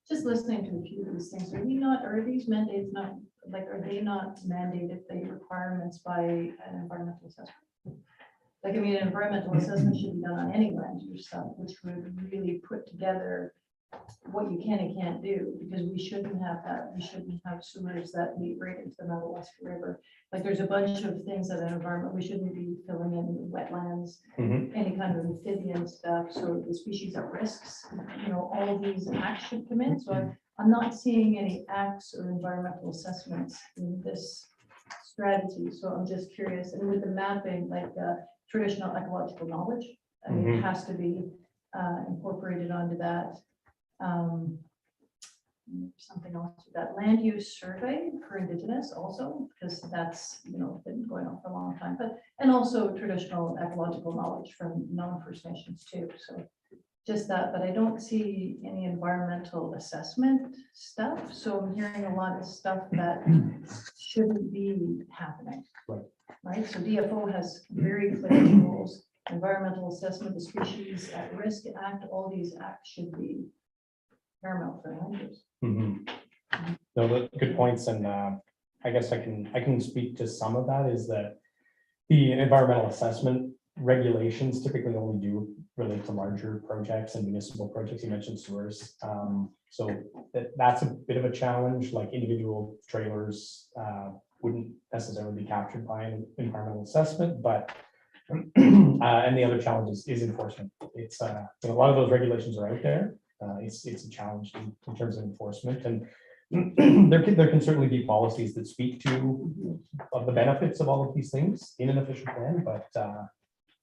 Just listening to a few of these things, are these mandates not, like, are they not mandated, the requirements by an environmental assessment? Like, I mean, an environmental assessment should be done on any land use stuff, which would really put together what you can and can't do, because we shouldn't have that. We shouldn't have sewers that lead right into the Madawaska River. Like, there's a bunch of things that an environment, we shouldn't be filling in wetlands, any kind of amphibian stuff. So the species at risks, you know, all of these acts should come in. So I'm not seeing any acts or environmental assessments in this strategy. So I'm just curious. And with the mapping, like traditional ecological knowledge, I mean, it has to be incorporated onto that. Something else with that land use survey for Indigenous also, because that's, you know, been going on for a long time, but, and also traditional ecological knowledge from non-First Nations too. So just that, but I don't see any environmental assessment stuff. So I'm hearing a lot of stuff that shouldn't be happening. Right. So DFO has very clear rules, environmental assessment, the Species at Risk Act, all these acts should be paramount for land use. No, good points, and I guess I can speak to some of that. Is that the environmental assessment regulations typically only do relate to larger projects and municipal projects. You mentioned sewers. So that's a bit of a challenge, like individual trailers wouldn't necessarily be captured by an environmental assessment, but and the other challenge is enforcement. It's a lot of those regulations are out there. It's a challenge in terms of enforcement, and there can certainly be policies that speak to of the benefits of all of these things in an official plan, but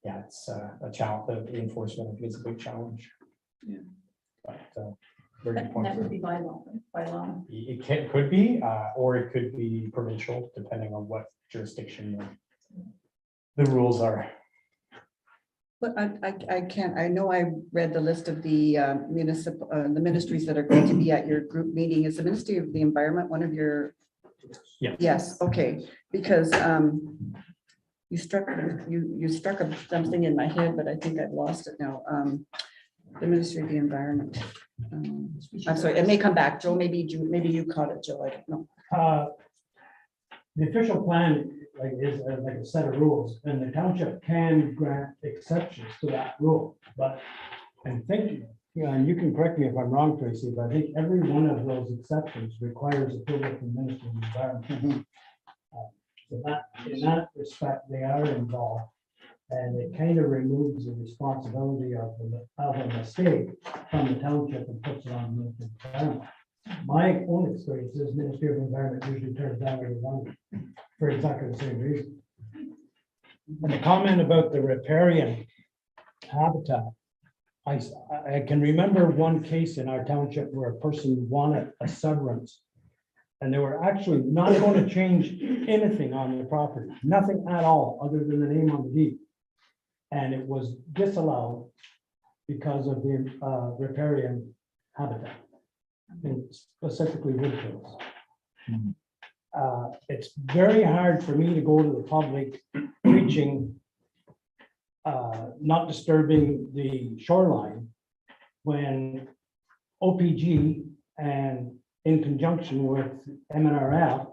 yeah, it's a challenge. The enforcement, I think, is a big challenge. Yeah. But very good And point. that would be by law, Could be, or it could be provincial, depending on what jurisdiction the rules are. But I can't, I know I read the list of the municipal, the ministries that are going to be at your group meeting. Is the Ministry of the Environment one of your? Yeah. Yes, okay, because you struck something in my head, but I think I've lost it now. The Ministry of the Environment. I'm sorry, it may come back, Joe, maybe you caught it, Joe, I don't know. The official plan is like a set of rules, and the township can grant exceptions to that rule. But I'm thinking, and you can correct me if I'm wrong, Tracy, but I think every one of those exceptions requires approval from the Ministry of the Environment. So that, in that respect, they are involved, and it kind of removes the responsibility of a mistake from the township and puts it on the Ministry of the Environment. My own experience is Ministry of the Environment usually turns down every one for exactly the same reason. And the comment about the riparian habitat, I can remember one case in our township where a person wanted a severance. And they were actually not going to change anything on the property, nothing at all, other than the name on the deed. And it was disallowed because of the riparian habitat, and specifically wood tills. It's very hard for me to go to the public preaching not disturbing the shoreline when OPG and in conjunction with MNRF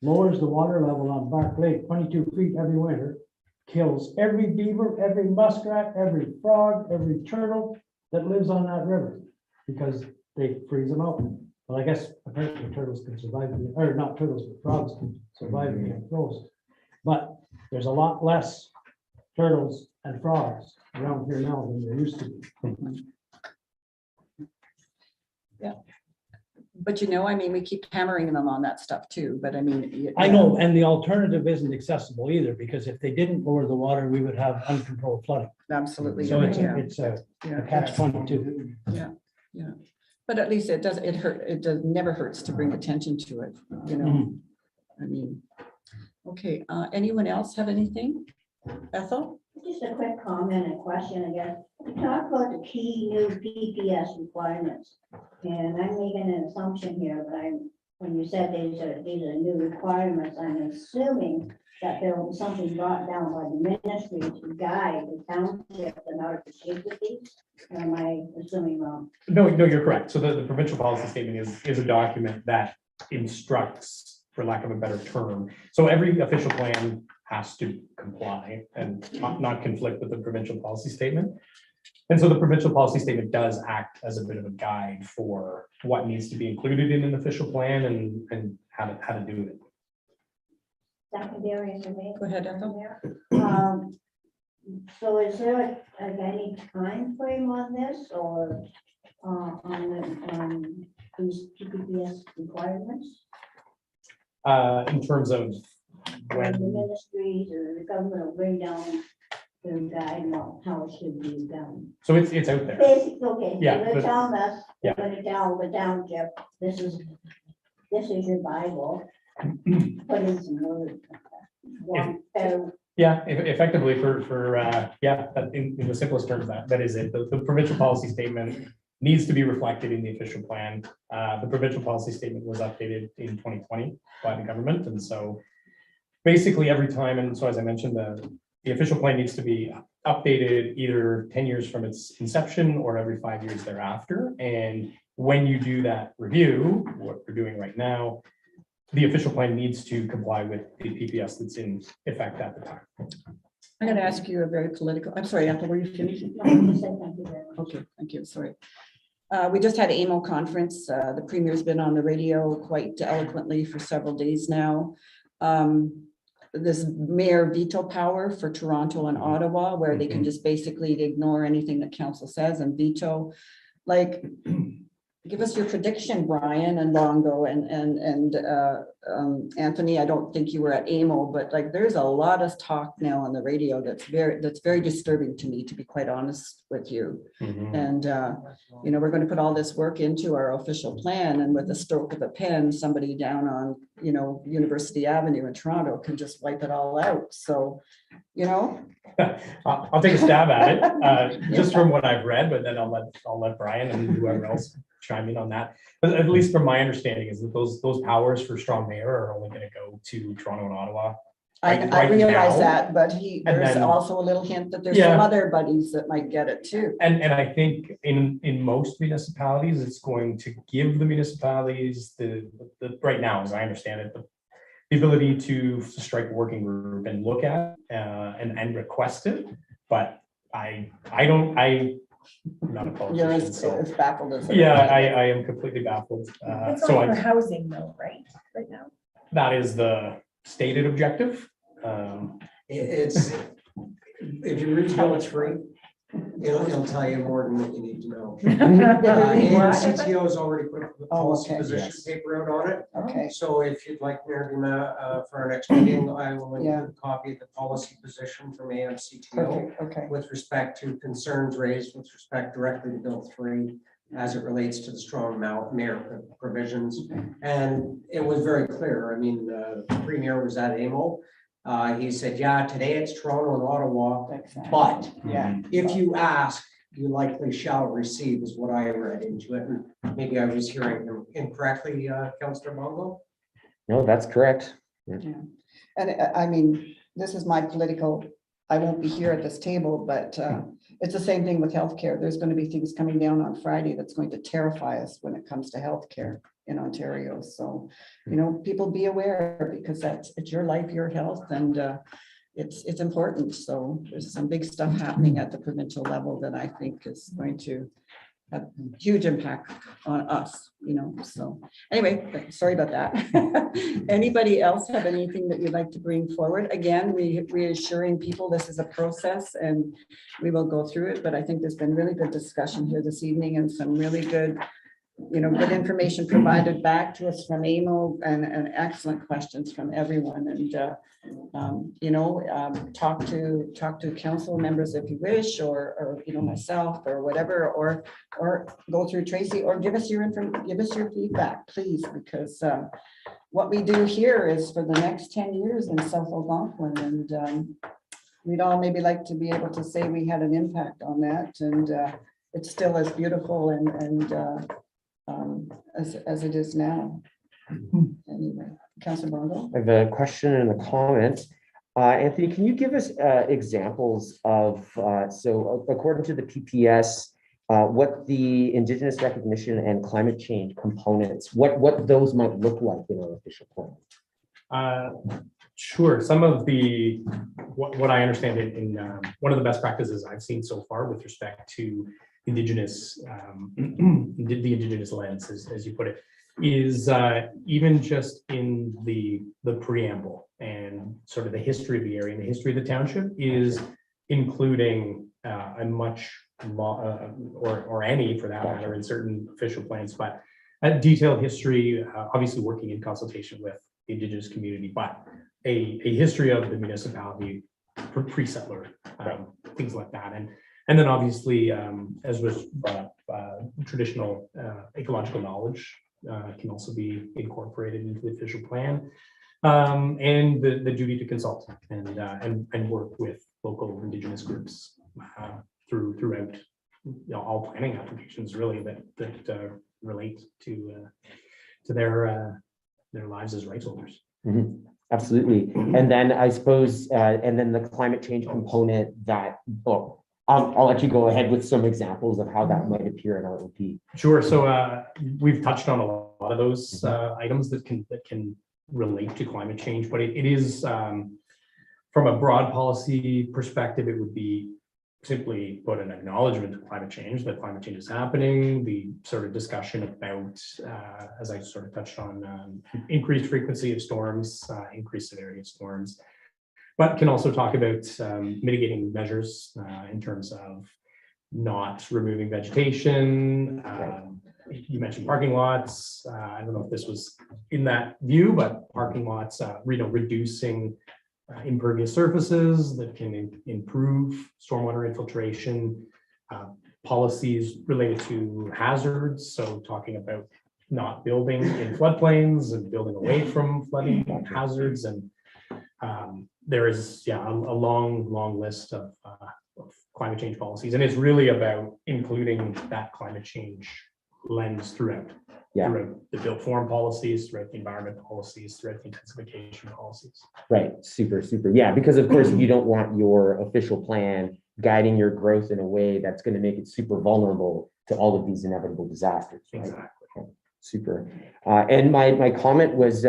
lowers the water level on Bark Lake 22 feet every winter, kills every beaver, every muskrat, every frog, every turtle that lives on that river because they freeze them out. Well, I guess apparently turtles can survive, or not turtles, but frogs can survive being frozen. But there's a lot less turtles and frogs around here now than there used to be. Yeah. But you know, I mean, we keep hammering them on that stuff too, but I mean. I know, and the alternative isn't accessible either, because if they didn't lower the water, we would have uncontrolled flooding. Absolutely. So it's yeah. it's a Yeah. catch-22. Yeah, yeah. But at least it never hurts to bring attention to it, you know, I mean. Okay, anyone else have anything? Ethel? Just a quick comment and question, I guess. You talk about the key new PPS requirements, and I'm making an assumption here, but when you said these are new requirements, I'm assuming that there will be something brought down by the ministry to guide the township in how to proceed with these. Or am I assuming wrong? No, you're correct. So the provincial policy statement is a document that instructs, for lack of a better term. So every official plan has to comply and not conflict with the provincial policy statement. And so the provincial policy statement does act as a bit of a guide for what needs to be included in an official plan and how to do it. Secondary information. Go ahead, Ethel. So is there any time frame on this or on these PPS requirements? In terms of When the when, ministries or the government will bring down their guide on how it should be done. so it's out there. Basically, okay, Yeah, they're but- telling us, yeah. they're gonna tell the township, this is your Bible. Put in some words. One better. Yeah, effectively in the simplest terms, that is it. The provincial policy statement needs to be reflected in the official plan. The provincial policy statement was updated in 2020 by the government, and so basically every time, and so as I mentioned, the official plan needs to be updated either 10 years from its inception or every 5 years thereafter. And when you do that review, what we're doing right now, the official plan needs to comply with the PPS that's in effect at the time. I'm going to ask you a very political, I'm sorry, Ethel, were you finishing? No, I'm just saying thank you very much. Okay, thank you, sorry. We just had AMO conference. The premier's been on the radio quite eloquently for several days now. This mayor veto power for Toronto and Ottawa, where they can just basically ignore anything that council says and veto. Like, give us your prediction, Brian and Longo and Anthony. I don't think you were at AMO, but like, there's a lot of talk now on the radio that's very disturbing to me, to be quite honest with you. And you know, we're going to put all this work into our official plan, and with a stroke of a pen, somebody down on, you know, University Avenue in Toronto can just wipe it all out. So, you know, I'll take a stab at it, just from what I've read, but then I'll let Brian and whoever else chime in on that. But at least from my understanding is that those powers for strong mayor are only going to go to Toronto and Ottawa. I right realize now. that, but there's then- also a little hint that there's Yeah. some other buddies that might get it too. And I think in most municipalities, it's going to give the municipalities the right now, as I understand it, the ability to strike a working group and look at and request it. But I'm not a You're politician, so as baffled as. yeah, I am completely baffled. It's So only for I, housing though, right now. that is the stated objective. It's, if you read how it's free, it'll tell you more than what you need to know. AMCTO has already put the policy okay. position Yes. paper out on it. Okay, So if you'd like, Mayor Duma, for our next meeting, I will Yeah. include a copy of the policy position from AMCTO perfect, okay. with respect to concerns raised with respect directly to Bill 3 as it relates to the strong mayor provisions. And it was very clear. I mean, the premier was at AMO. He said, yeah, today it's Toronto and Ottawa, Exactly. but Yeah, if you ask, you likely shall receive is what I read into it. And maybe I was hearing him incorrectly, Councillor Bongo. No, that's correct. and I mean, this is my political, I won't be here at this table, but it's the same thing with healthcare. There's going to be things coming down on Friday that's going to terrify us when it comes to healthcare in Ontario. So, you know, people be aware, because it's your life, your health, and it's important. So there's some big stuff happening at the provincial level that I think is going to have huge impact on us, you know. So anyway, sorry about that. Anybody else have anything that you'd like to bring forward? Again, reassuring people this is a process and we will go through it, but I think there's been really good discussion here this evening and some really good, you know, good information provided back to us from AMO and excellent questions from everyone. And you know, talk to council members if you wish, or you know, myself or whatever, or go through Tracy, or give us your feedback, please, because what we do here is for the next 10 years in South Algonquin, and we'd all maybe like to be able to say we had an impact on that, and it's still as beautiful and as it is now. Anyway, Councilor Bongo. I have a question and a comment. Anthony, can you give us examples of, so according to the PPS, what the Indigenous recognition and climate change components, what those might look like in our official plan? Sure. Some of what I understand in one of the best practices I've seen so far with respect to Indigenous, the Indigenous lens, as you put it, is even just in the preamble and sort of the history of the area and the history of the township is including a much or any for that matter in certain official plans, but a detailed history, obviously working in consultation with the Indigenous community, but a history of the municipality, pre-settler, things like that. And then obviously, as was traditional ecological knowledge can also be incorporated into the official plan, and the duty to consult and work with local Indigenous groups throughout, you know, all planning applications really that relate to their lives as rights holders. Mhm. Absolutely. And then I suppose, and then the climate change component that, I'll let you go ahead with some examples of how that might appear in our OP. Sure. So we've touched on a lot of those items that can relate to climate change, but it is from From a broad policy perspective, it would be simply put an acknowledgement of climate change, that climate change is happening, the sort of discussion about, as I sort of touched on, increased frequency of storms, increased severity of storms, but can also talk about mitigating measures in terms of not removing vegetation. You mentioned parking lots. I don't know if this was in that view, but parking lots, reducing impervious surfaces that can improve stormwater infiltration, policies related to hazards. So talking about not building in floodplains and building away from flooding hazards. And there is, a long list of climate change policies. And it's really about including that climate change lens throughout the built form policies, throughout the environment policies, throughout the intensification policies. Right, super. Yeah, because of course you don't want your official plan guiding your growth in a way that's going to make it super vulnerable to all of these inevitable disasters. Right? Exactly. Okay, super. And my comment was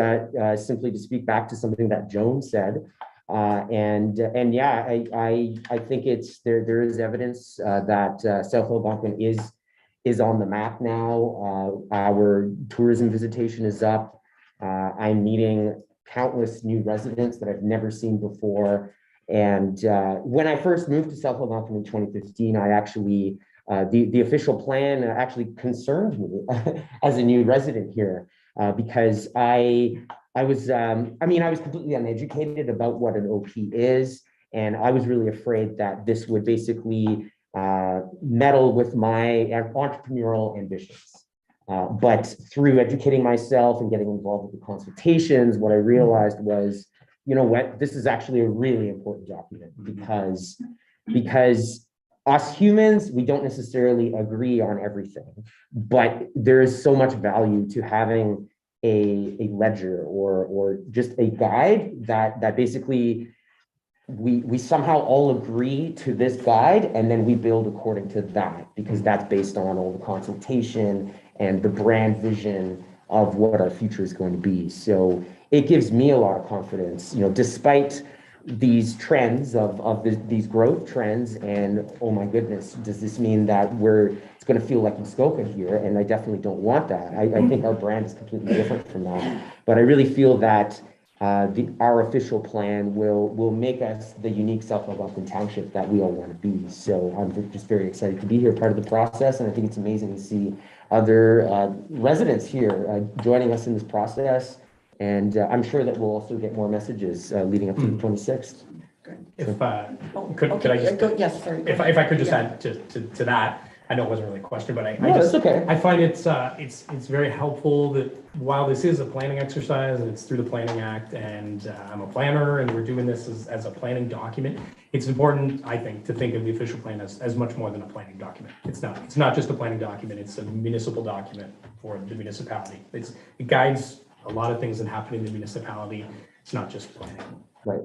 simply to speak back to something that Joan said. And yeah, I think it's there is evidence that South Algonquin is on the map now. Our tourism visitation is up. I'm meeting countless new residents that I've never seen before. And when I first moved to South Algonquin in 2015, I actually, the official plan actually concerned me as a new resident here because I was completely uneducated about what an OP is. And I was really afraid that this would basically meddle with my entrepreneurial ambitions. But through educating myself and getting involved with the consultations, what I realized was, you know what, this is actually a really important document because us humans, we don't necessarily agree on everything, but there is so much value to having a ledger or just a guide that basically we somehow all agree to this guide and then we build according to that because that's based on all the consultation and the brand vision of what our future is going to be. So it gives me a lot of confidence, despite these trends these growth trends. And oh my goodness, does this mean that it's going to feel like Muskoka here? And I definitely don't want that. I think our brand is completely different from that. But I really feel that our official plan will make us the unique South Algonquin township that we all want to be. So I'm just very excited to be here, part of the process, and I think it's amazing to see other residents here joining us in this process. And I'm sure that we'll also get more messages leading up to the 26th. If could I just Yes, sorry. if I could just add to that. I know it wasn't really a question, but That's okay. I find it's very helpful that while this is a planning exercise and it's through the Planning Act and I'm a planner and we're doing this as a planning document, it's important, I think, to think of the official plan as much more than a planning document. It's not just a planning document, it's a municipal document for the municipality. It guides a lot of things that happen in the municipality. It's not just planning. Right.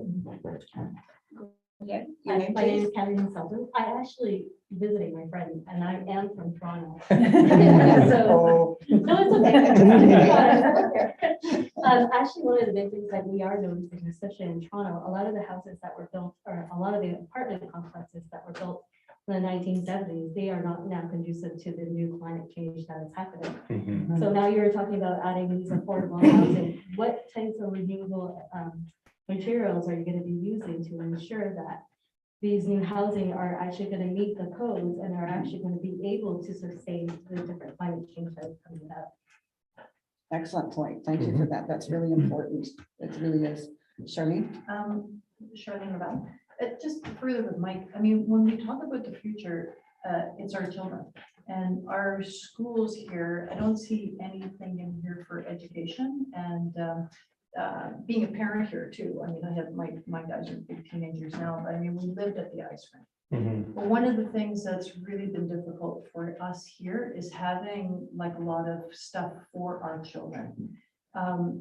Yeah. My name is Kathleen Sullivan. I actually visiting my friend and I am from Toronto. So, no, it's okay. Actually, one of the big things that we are noticing, especially in Toronto, a lot of the houses that were built, or a lot of the apartment complexes that were built in the 1970s, they are not now conducive to the new climate change that is happening. Mm-hmm. So now you're talking about adding these affordable housing. What types of renewable materials are you going to be using to ensure that these new housing are actually going to meet the codes and are actually going to be able to sustain the different climate change that is coming up? Excellent point. Thank you for that. That's really important. It really is. Charlene? Charlene about just further with Mike. I mean, when we talk about the future, it's our children and our schools here. I don't see anything in here for education and being a parent here too. I mean, I have my guys are big teenagers now, but I mean, we lived at the ice rink. Mm-hmm. But one of the things that's really been difficult for us here is having like a lot of stuff for our children.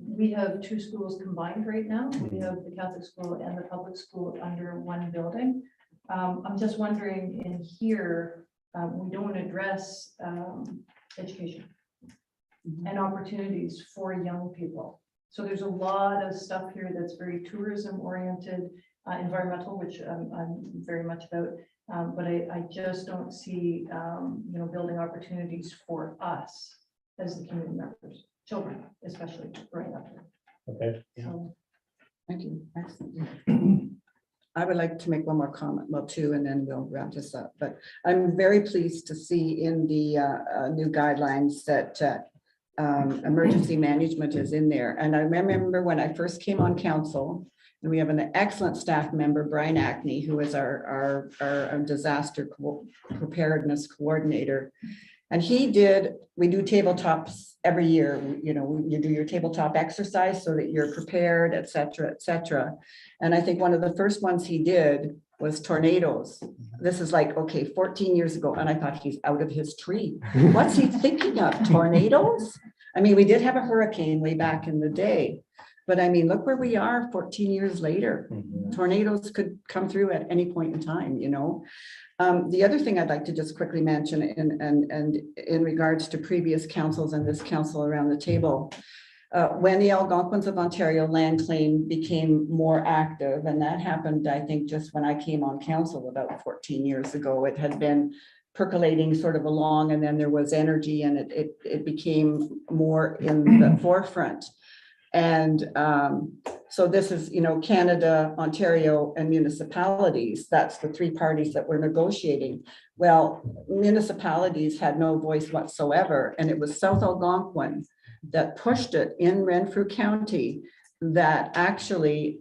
We have two schools combined right now. We have the Catholic school and the public school under one building. I'm just wondering in here, we don't address education and opportunities for young people. So there's a lot of stuff here that's very tourism oriented. environmental, which I'm very much about. But I just don't see, building opportunities for us as the community members, children especially growing up here. Okay. So, Thank you. Excellent. I would like to make one more comment, well, two, and then we'll wrap this up. But I'm very pleased to see in the new guidelines that emergency management is in there. And I remember when I first came on council, and we have an excellent staff member, Brian Ackney, who is our disaster preparedness coordinator. And we do tabletops every year. You do your tabletop exercise so that you're prepared, et cetera, et cetera. And I think one of the first ones he did was tornadoes. This is like, okay, 14 years ago. And I thought, he's out of his tree. What's he thinking of? Tornadoes? I mean, we did have a hurricane way back in the day. But I mean, look where we are 14 years later. Tornadoes could come through at any point in time, The other thing I'd like to just quickly mention and in regards to previous councils and this council around the table, when the Algonquins of Ontario land claim became more active, and that happened, I think, just when I came on council about 14 years ago, it had been percolating sort of along, and then there was energy and it became more in the forefront. And so this is, Canada, Ontario, and municipalities. That's the three parties that were negotiating. Well, municipalities had no voice whatsoever. And it was South Algonquin that pushed it in Renfrew County that actually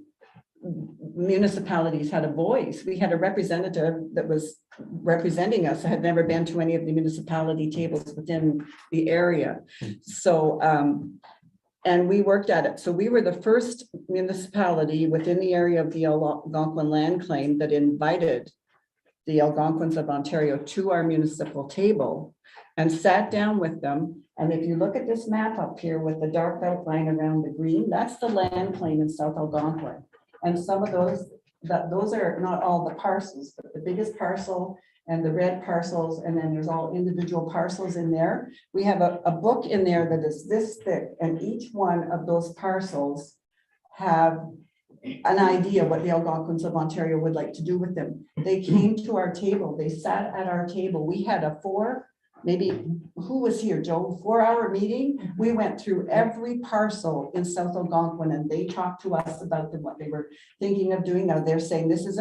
municipalities had a voice. We had a representative that was representing us. I had never been to any of the municipality tables within the area. So, and we worked at it. So we were the first municipality within the area of the Algonquin land claim that invited the Algonquins of Ontario to our municipal table and sat down with them. And if you look at this map up here with the dark outline around the green, that's the land claim in South Algonquin. And some of those are not all the parcels, but the biggest parcel and the red parcels, and then there's all individual parcels in there. We have a book in there that is this thick, and each one of those parcels have an idea what the Algonquins of Ontario would like to do with them. They came to our table, they sat at our table. We had who was here, Joe? 4-hour meeting. We went through every parcel in South Algonquin, and they talked to us about what they were thinking of doing. Now they're saying this is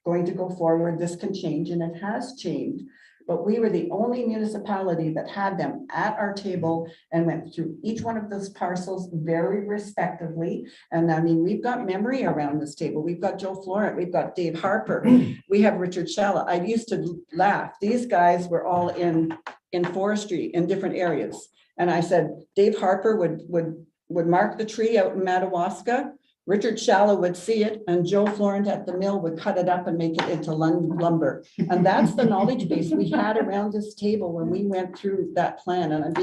going to go forward, this can change, and it has changed. But we were the only municipality that had them at our table and went through each one of those parcels very respectively. And I mean, we've got memory around this table. We've got Joe Florent, we've got Dave Harper, we have Richard Shella. I used to laugh. These guys were all in forestry in different areas. And I said, Dave Harper would mark the tree out in Madawaska. Richard Shalla would see it, and Joe Florent at the mill would cut it up and make it into lumber. And that's the knowledge base we had around this table when we went through that plan. And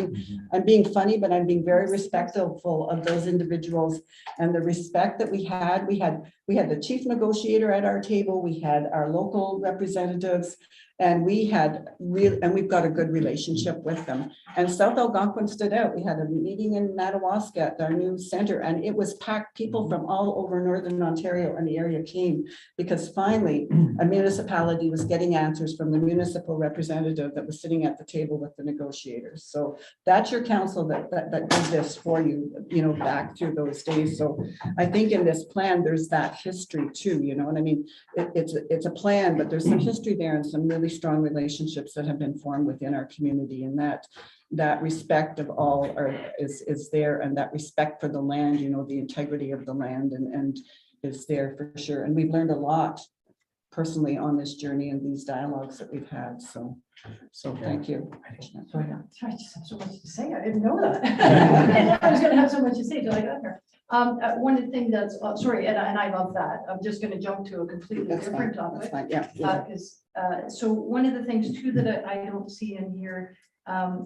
I'm being funny, but I'm being very respectful of those individuals and the respect that we had. We had the chief negotiator at our table. We had our local representatives, and we've got a good relationship with them. And South Algonquin stood out. We had a meeting in Madawaska at our new center, and it was packed. People from all over Northern Ontario and the area came because finally a municipality was getting answers from the municipal representative that was sitting at the table with the negotiators. So that's your council that did this for you, back through those days. So I think in this plan, there's that history too, and I mean, it's a plan, but there's some history there and some really strong relationships that have been formed within our community, and that respect of all is there, and that respect for the land, the integrity of the land and is there for sure. And we've learned a lot personally on this journey and these dialogues that we've had. So thank you. Sorry, I just have so much to say. I didn't know that. I didn't know I was going to have so much to say till I got here. One of the things that's, sorry, and I love that. I'm just going to jump to a completely different topic. That's fine. Yeah. So one of the things too that I don't see in here,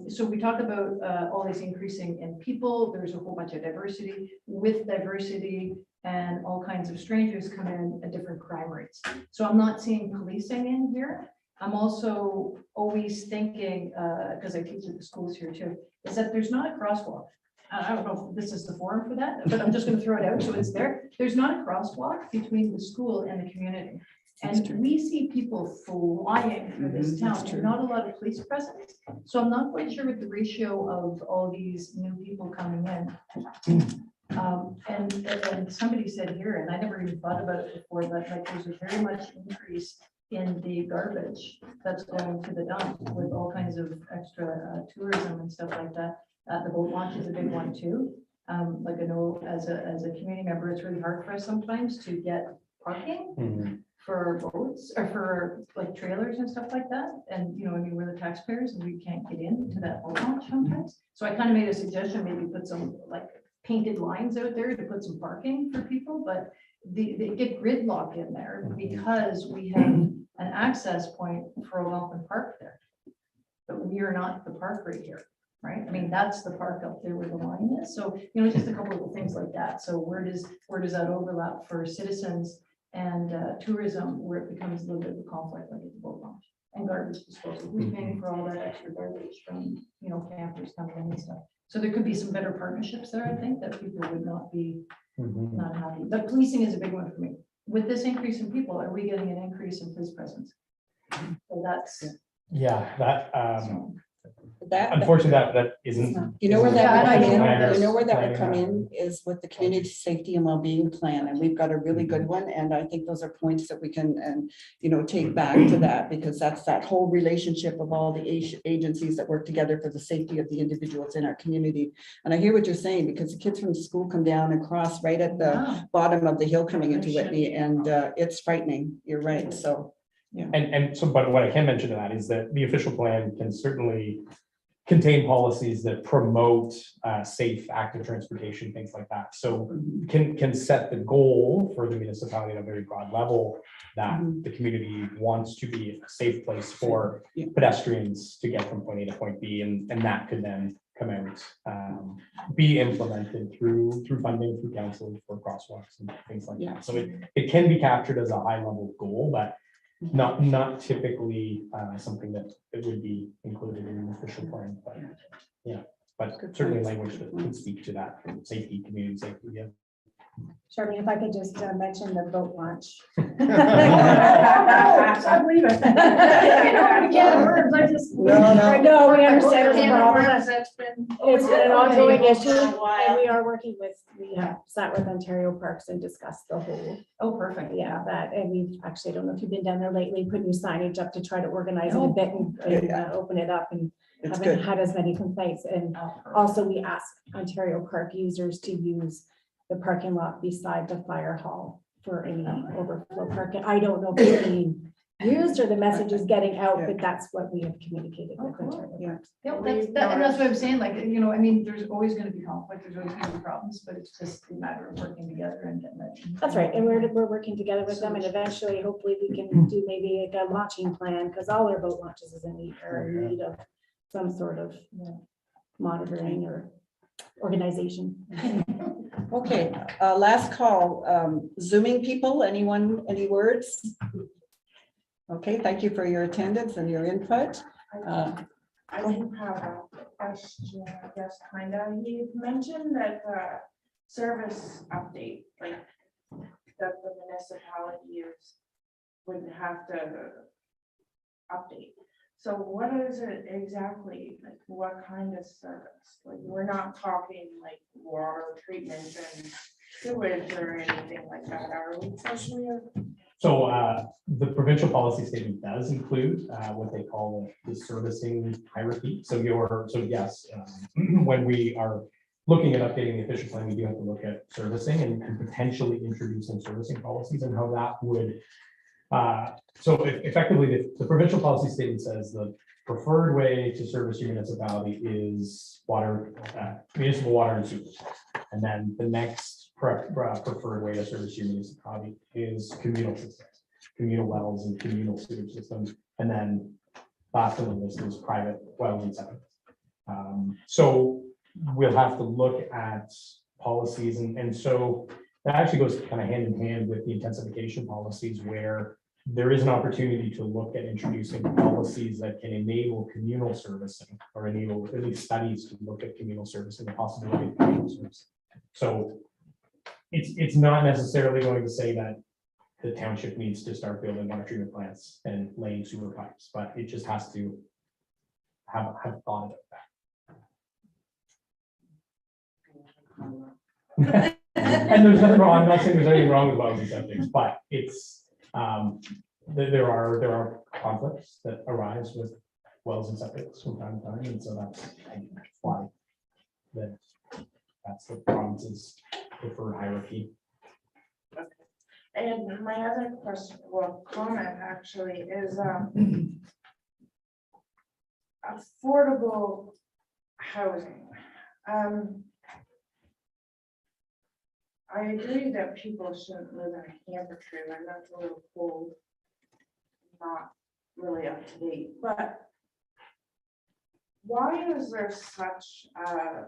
so we talk about always increasing in people. There's a whole bunch of diversity. With diversity and all kinds of strangers come in at different crime rates. So I'm not seeing policing in here. I'm also always thinking, because I teach at the schools here too, is that there's not a crosswalk. I don't know if this is the forum for that, but I'm just gonna throw it out, so it's there. There's not a crosswalk between the school and the community. And we see people flying through this town, and not a lot of police presence. So I'm not quite sure what the ratio of all these new people coming in. And somebody said here, and I never even thought about it before, but like there's a very much increase in the garbage that's going to the dump with all kinds of extra tourism and stuff like that. The boat launch is a big one too. Like I know as a community member, it's really hard for us sometimes to get parking for boats or for like trailers and stuff like that. And, you know, I mean, we're the taxpayers and we can't get into that boat launch sometimes. So I kind of made a suggestion, maybe put some like painted lines out there to put some parking for people, but they get gridlock in there because we have an access point for Algonquin Park there. But we are not the park right here, right? I mean, that's the park up there where the line is. So, you know, just a couple of things like that. So where does that overlap for citizens and tourism, where it becomes a little bit of a conflict like at the boat launch and garbage disposal? Who's paying for all that extra garbage from, you know, campers coming in and stuff? So there could be some better partnerships there, I think, that people would not be not happy. But policing is a big one for me. With this increase in people, are we getting an increase in police presence? So that's. Yeah, that, so. unfortunately, that isn't. You know where that would come in, Planners you know where that would come planning in is with the community safety and well-being plan, and we've got a really good one, and I think those are points that we can, and, you know, take back to that, because that's that whole relationship of all the agencies that work together for the safety of the individuals in our community. And I hear what you're saying, because the kids from school come down and cross right at the bottom of the hill coming into Whitney, and it's frightening, you're right, so. Yeah. And so, but what I can mention to that is that the official plan can certainly contain policies that promote safe, active transportation, things like that. So can set the goal for the municipality at a very broad level that the community wants to be a safe place for pedestrians to get from point A to point B, and that could then come out, be implemented through funding, through council for crosswalks and things like that. So it can be captured as a high level goal, but not typically something that would be included in an official plan, but yeah, but certainly language that can speak to that safety, community safety. Yeah. Charmaine, if I could just mention the boat launch. I believe it. No, we understand it's a problem. It's been an ongoing issue, and we are working with, we have sat with Ontario Parks and discussed the whole. Oh, perfect. Yeah, that, and we've actually, I don't know if you've been down there lately, put new signage up to try to organize it a bit and open it up, and haven't had as many complaints. And also we ask Ontario Park users to use the parking lot beside the fire hall for any overflow parking. I don't know if it's being used or the message is getting out, but that's what we have communicated with Ontario Parks. Yeah, that's what I'm saying. Like, you know, I mean, there's always going to be conflict, there's always going to be problems, but it's just a matter of working together and getting that. That's right, and we're working together with them, and eventually, hopefully, we can do maybe like a launching plan, because all our boat launches is in need of some sort of monitoring or organization. Okay, last call, Zooming people, anyone, any words? Okay, thank you for your attendance and your input. I do have a question, I guess, kind of. You mentioned that service update, like that the municipality would have to update. So what is it exactly, like what kind of service? Like, we're not talking like water treatment and sewage or anything like that, are we? So the provincial policy statement does include what they call the servicing hierarchy. So yes, when we are looking at updating the official plan, we do have to look at servicing and potentially introducing servicing policies and how that would. So effectively, the provincial policy statement says the preferred way to service your municipality is water, municipal water and sewage. And then the next preferred way to service your municipality is communal systems, communal wells and communal sewage systems. And then last on the list is private wells and septic. So we'll have to look at policies, and so that actually goes kind of hand in hand with the intensification policies, where there is an opportunity to look at introducing policies that can enable communal servicing or enable at least studies to look at communal servicing, the possibility of communal service. So it's not necessarily going to say that the township needs to start building water treatment plants and laying sewer pipes, but it just has to have thought about that. And there's nothing wrong, I'm not saying there's anything wrong with wells and septics, but it's, there are conflicts that arise with wells and septics from time to time, and so that's why that's the province's preferred hierarchy. And my other question, well, comment actually is, affordable housing. I agree that people shouldn't live in a camper trailer, that's a little cold. Not really up to date, but why is there such a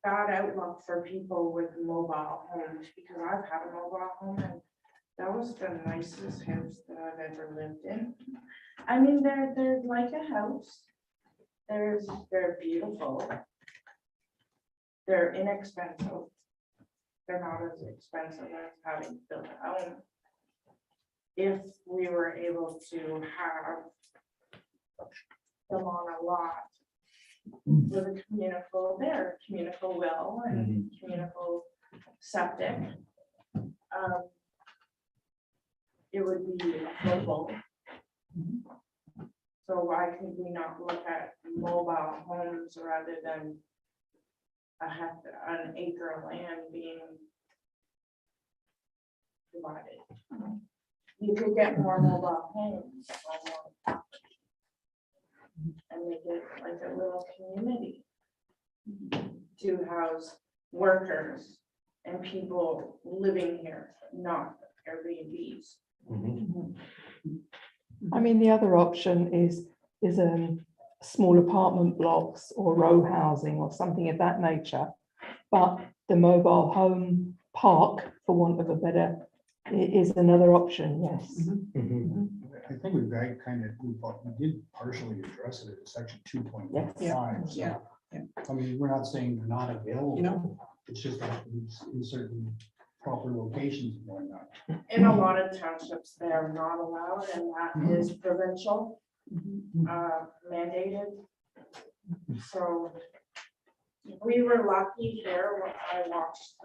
bad outlook for people with mobile homes? Because I've had a mobile home and that was the nicest house that I've ever lived in. I mean, they're like a house. They're beautiful. They're inexpensive. They're not as expensive as having built a home. If we were able to have them on a lot with a communal well and communal septic, it would be affordable. So why could we not look at mobile homes rather than an acre of land being divided? You could get more mobile homes on one property and make it like a little community to house workers and people living here, not Airbnbs. I mean, the other option is small apartment blocks or row housing or something of that nature. But the mobile home park, for want of a better, is another option, yes. I think we did partially address it in section 2.5. Yeah. I mean, we're not saying they're not available. No. It's just that it's in certain proper locations and whatnot. In a lot of townships, they are not allowed, and that is provincial mandated. So we were lucky here when I watched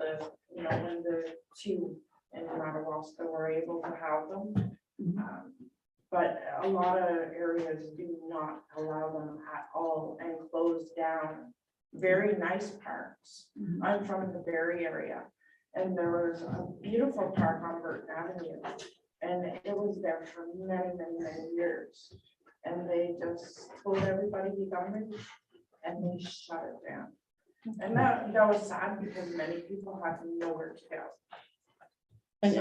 when the two in Madawaska were able to have them. But a lot of areas do not allow them at all and close down very nice parks. I'm from the Barrie area, and there was a beautiful park on Burton Avenue, and it was there for many, many, many years. And they just told everybody to come in, and they shut it down. And that was sad because many people had nowhere to go. And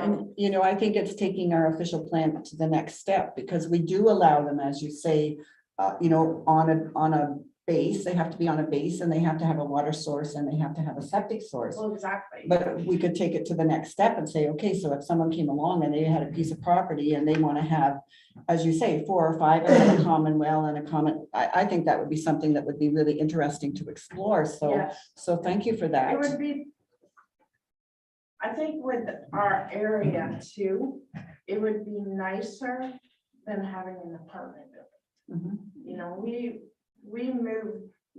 I think it's taking our official plan to the next step, because we do allow them, as you say, on a base, they have to be on a base, and they have to have a water source, and they have to have a septic source. Well, exactly. But we could take it to the next step and say, okay, so if someone came along and they had a piece of property and they want to have, as you say, 4 or 5 and have a common well and a common, I think that would be something that would be really interesting to explore. So, Yeah. so thank you for that. It would be, I think with our area too, it would be nicer than having an apartment building.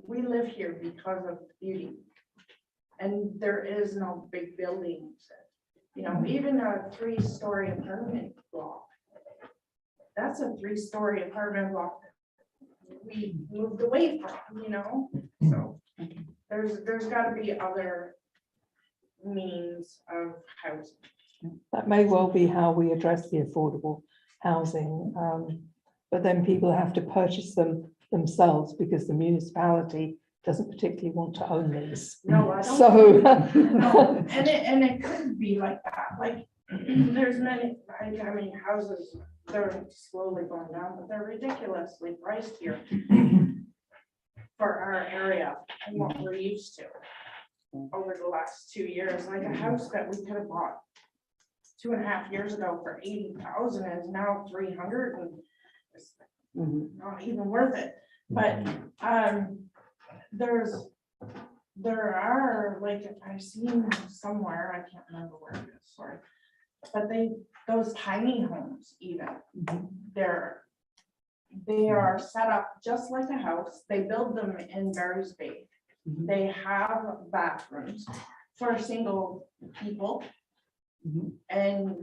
We live here because of beauty. And there is no big buildings, even a 3-story apartment block. That's a 3-story apartment block we moved away from, so there's gotta be other means of housing. That may well be how we address the affordable housing. But then people have to purchase them themselves because the municipality doesn't particularly want to own these. No, I don't. So. No, and it could be like that, like, there's many, I mean, houses, they're slowly going down, but they're ridiculously priced here for our area and what we're used to over the last 2 years, like a house that we could have bought 2.5 years ago for 80,000 is now 300 and it's Mhm. not even worth it. But there are, like, I've seen somewhere, I can't remember where it is, sorry. But those tiny homes even, they are set up just like a house. They build them in Barry's Bay. Mhm. They have bathrooms for single people. Mhm. And,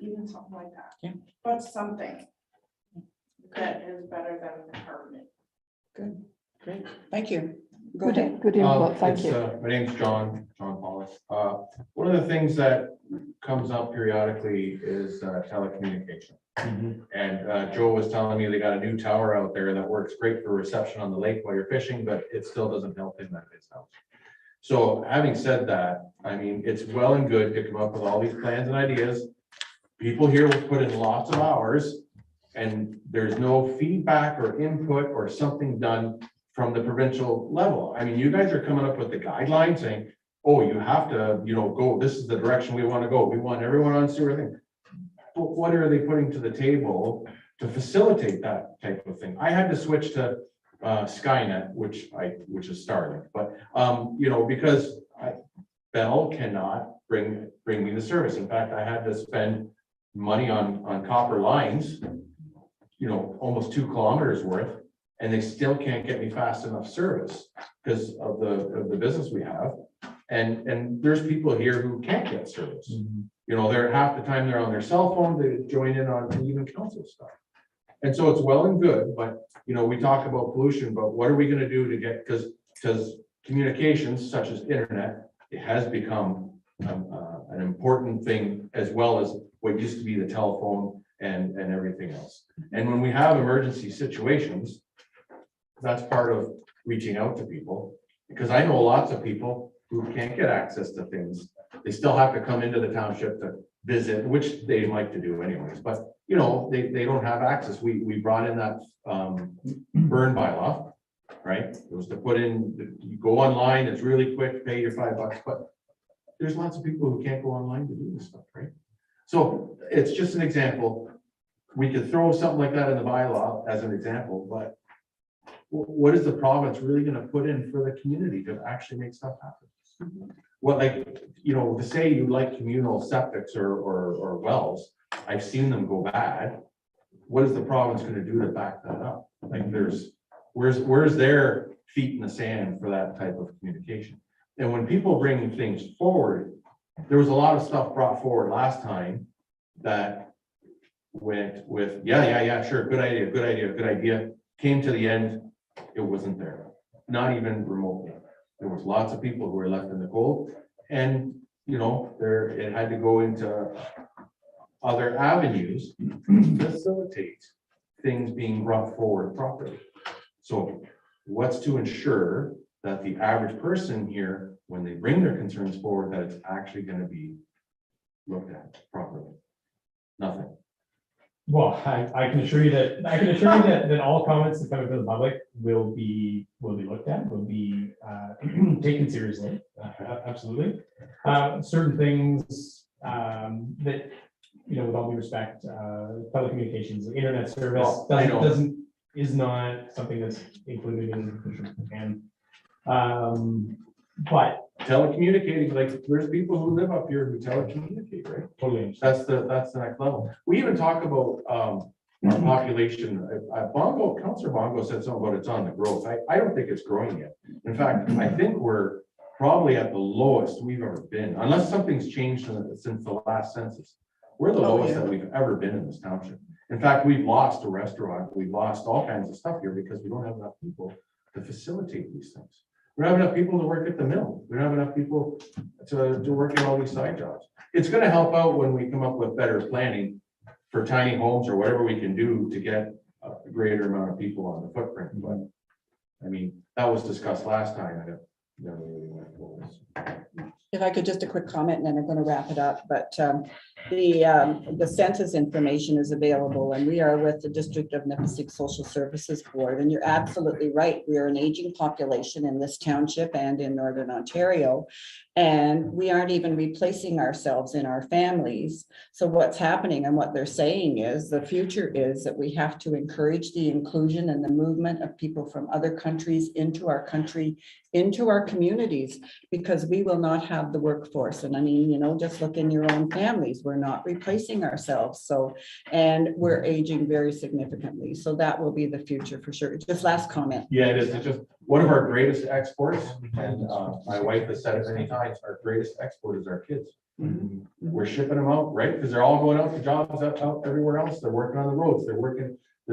even something like that. Yeah. But something that is better than an apartment. Good, great, thank you. Go Good, ahead. good input, thank you. My name's John Paulus. One of the things that comes up periodically is telecommunication. And Joe was telling me they got a new tower out there that works great for reception on the lake while you're fishing, but it still doesn't help him at his house. So having said that, I mean, it's well and good to come up with all these plans and ideas. People here will put in lots of hours and there's no feedback or input or something done from the provincial level. I mean, you guys are coming up with the guidelines saying, oh, you have to, go, this is the direction we want to go. We want everyone on sewer thing. But what are they putting to the table to facilitate that type of thing? I had to switch to Skynet, which is Starlink, but because Bell cannot bring me the service. In fact, I had to spend money on copper lines, almost 2 kilometers worth, and they still can't get me fast enough service because of the business we have. And there's people here who can't get service. They're half the time they're on their cell phone, they join in on even council stuff. And so it's well and good, but we talk about pollution, but what are we going to do to get, because communications such as internet, it has become an important thing, as well as what used to be the telephone and everything else. And when we have emergency situations, that's part of reaching out to people, because I know lots of people who can't get access to things. They still have to come into the township to visit, which they like to do anyways, but they don't have access. We brought in that burn bylaw, right? It was to put in, you go online, it's really quick, pay your $5, but there's lots of people who can't go online to do this stuff, right? So it's just an example. We could throw something like that in the bylaw as an example, but what is the province really going to put in for the community to actually make stuff happen? What, to say you like communal septics or wells, I've seen them go bad. What is the province going to do to back that up? Where's their feet in the sand for that type of communication? And when people bring things forward, there was a lot of stuff brought forward last time that went with, yeah, sure, good idea, came to the end, it wasn't there, not even remotely. There was lots of people who were left in the cold, and it had to go into other avenues to facilitate things being brought forward properly. So what's to ensure that the average person here, when they bring their concerns forward, that it's actually going to be looked at properly? Nothing. Well, I can assure you that all comments that come from the public will be looked at, will be taken seriously, absolutely. Certain things that, with all due respect, telecommunications, internet service is not something that's included in the official plan. But Telecommunicating, there's people who live up here who telecommunicate, right? totally, That's the next level. We even talk about our population. Councillor Bongo said something about it's on the growth. I don't think it's growing yet. In fact, I think we're probably at the lowest we've ever been, unless something's changed since the last census. We're the lowest that we've ever been in this township. In fact, we've lost a restaurant. We've lost all kinds of stuff here because we don't have enough people to facilitate these things. We don't have enough people to work at the mill. We don't have enough people to work at all these side jobs. It's going to help out when we come up with better planning for tiny homes or whatever we can do to get a greater amount of people on the footprint. But I mean, that was discussed last time. And it never really went forward. If I could, just a quick comment, and then I'm going to wrap it up. But The census information is available, and we are with the District of Nipissing Social Services Board, and you're absolutely right. We are an aging population in this township and in Northern Ontario, and we aren't even replacing ourselves in our families. So what's happening and what they're saying is the future is that we have to encourage the inclusion and the movement of people from other countries into our country, into our communities, because we will not have the workforce. And I mean, you know, just look in your own families, we're not replacing ourselves. So, and we're aging very significantly. So that will be the future for sure. Just last comment. Yeah, it is. It's just one of our greatest exports. And my wife has said it many times, our greatest export is our kids. We're shipping them out, right? Because they're all going out to jobs out everywhere else. They're working on the roads. They're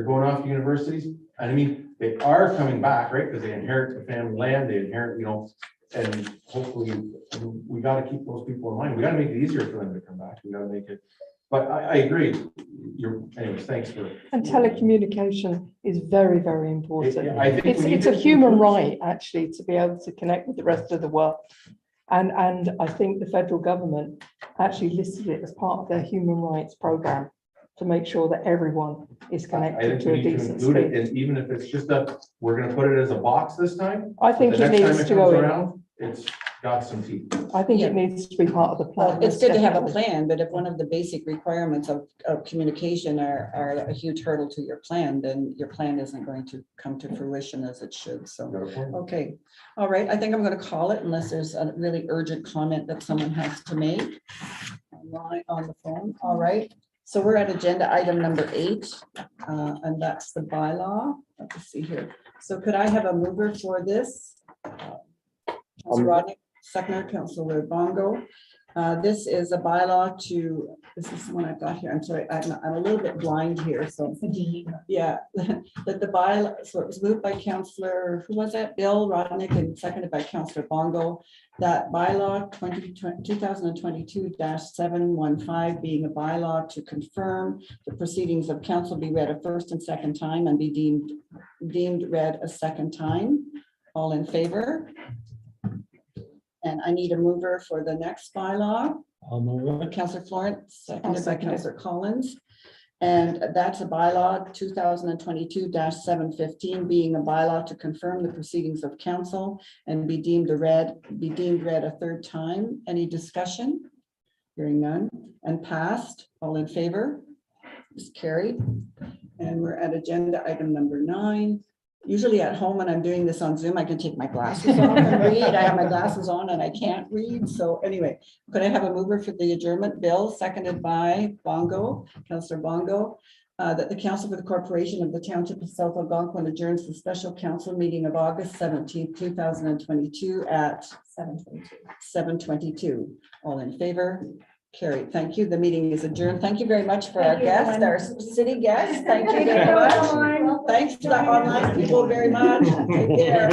going off to universities. And I mean, they are coming back, right? Because they inherit the family land, they inherit, you know, and hopefully we got to keep those people in mind. We got to make it easier for them to come back. We got to make it, but I agree. Anyways, thanks for. And telecommunication is very, very important. I think It's a human right, actually, to be able to connect with the rest of the world. And I think the federal government actually listed it as part of their human rights program to make sure that everyone is I connected think to we a need to decent include it, speed. and even if it's just we're gonna put it as a box this time. I think the it next time needs to comes go in. around, it's got some teeth. I think Yeah. it needs to be part of the plan. Well, it's good to have a definitely. plan, but if one of the basic requirements of communication are a huge hurdle to your plan, then your plan isn't going to come to fruition as it should. So, okay. All right. I think I'm going to call it unless there's a really urgent comment that someone has to make on the phone. All right. So we're at agenda item number 8, and that's the bylaw. Let's see here. So could I have a mover for this? Councilor Rodnick, seconder, Councilor Bongo. This is a bylaw to, this is the one I've got here. I'm sorry, I'm a little bit blind here, so. Yeah, that the bylaw, so it was moved by Councilor, who was that? Bill Rodnick, and seconded by Councilor Bongo. That bylaw 2022-715 being a bylaw to confirm the proceedings of council be read a first and second time and be deemed read a second time. All in favor? And I need a mover for the next bylaw. I'll move it. Councilor Florence, seconded by second it. Councilor Collins. And that's a bylaw 2022-715 being a bylaw to confirm the proceedings of council and be deemed read a third time. Any discussion? Hearing none. And passed. All in favor? Is carried. And we're at agenda item number 9. Usually at home when I'm doing this on Zoom, I can take my glasses off and read. I have my glasses on and I can't read. So anyway, could I have a mover for the adjournment? Bill, seconded by Bongo, Councillor Bongo, that the Council for the Corporation of the Township of South Algonquin adjourns the special council meeting of August 17th, 2022 at 7:22. All in favor? Carried. Thank you. The meeting is adjourned. Thank you very much for our guests, our city guests. Thank you very much. Thanks to the online people very much. Take care.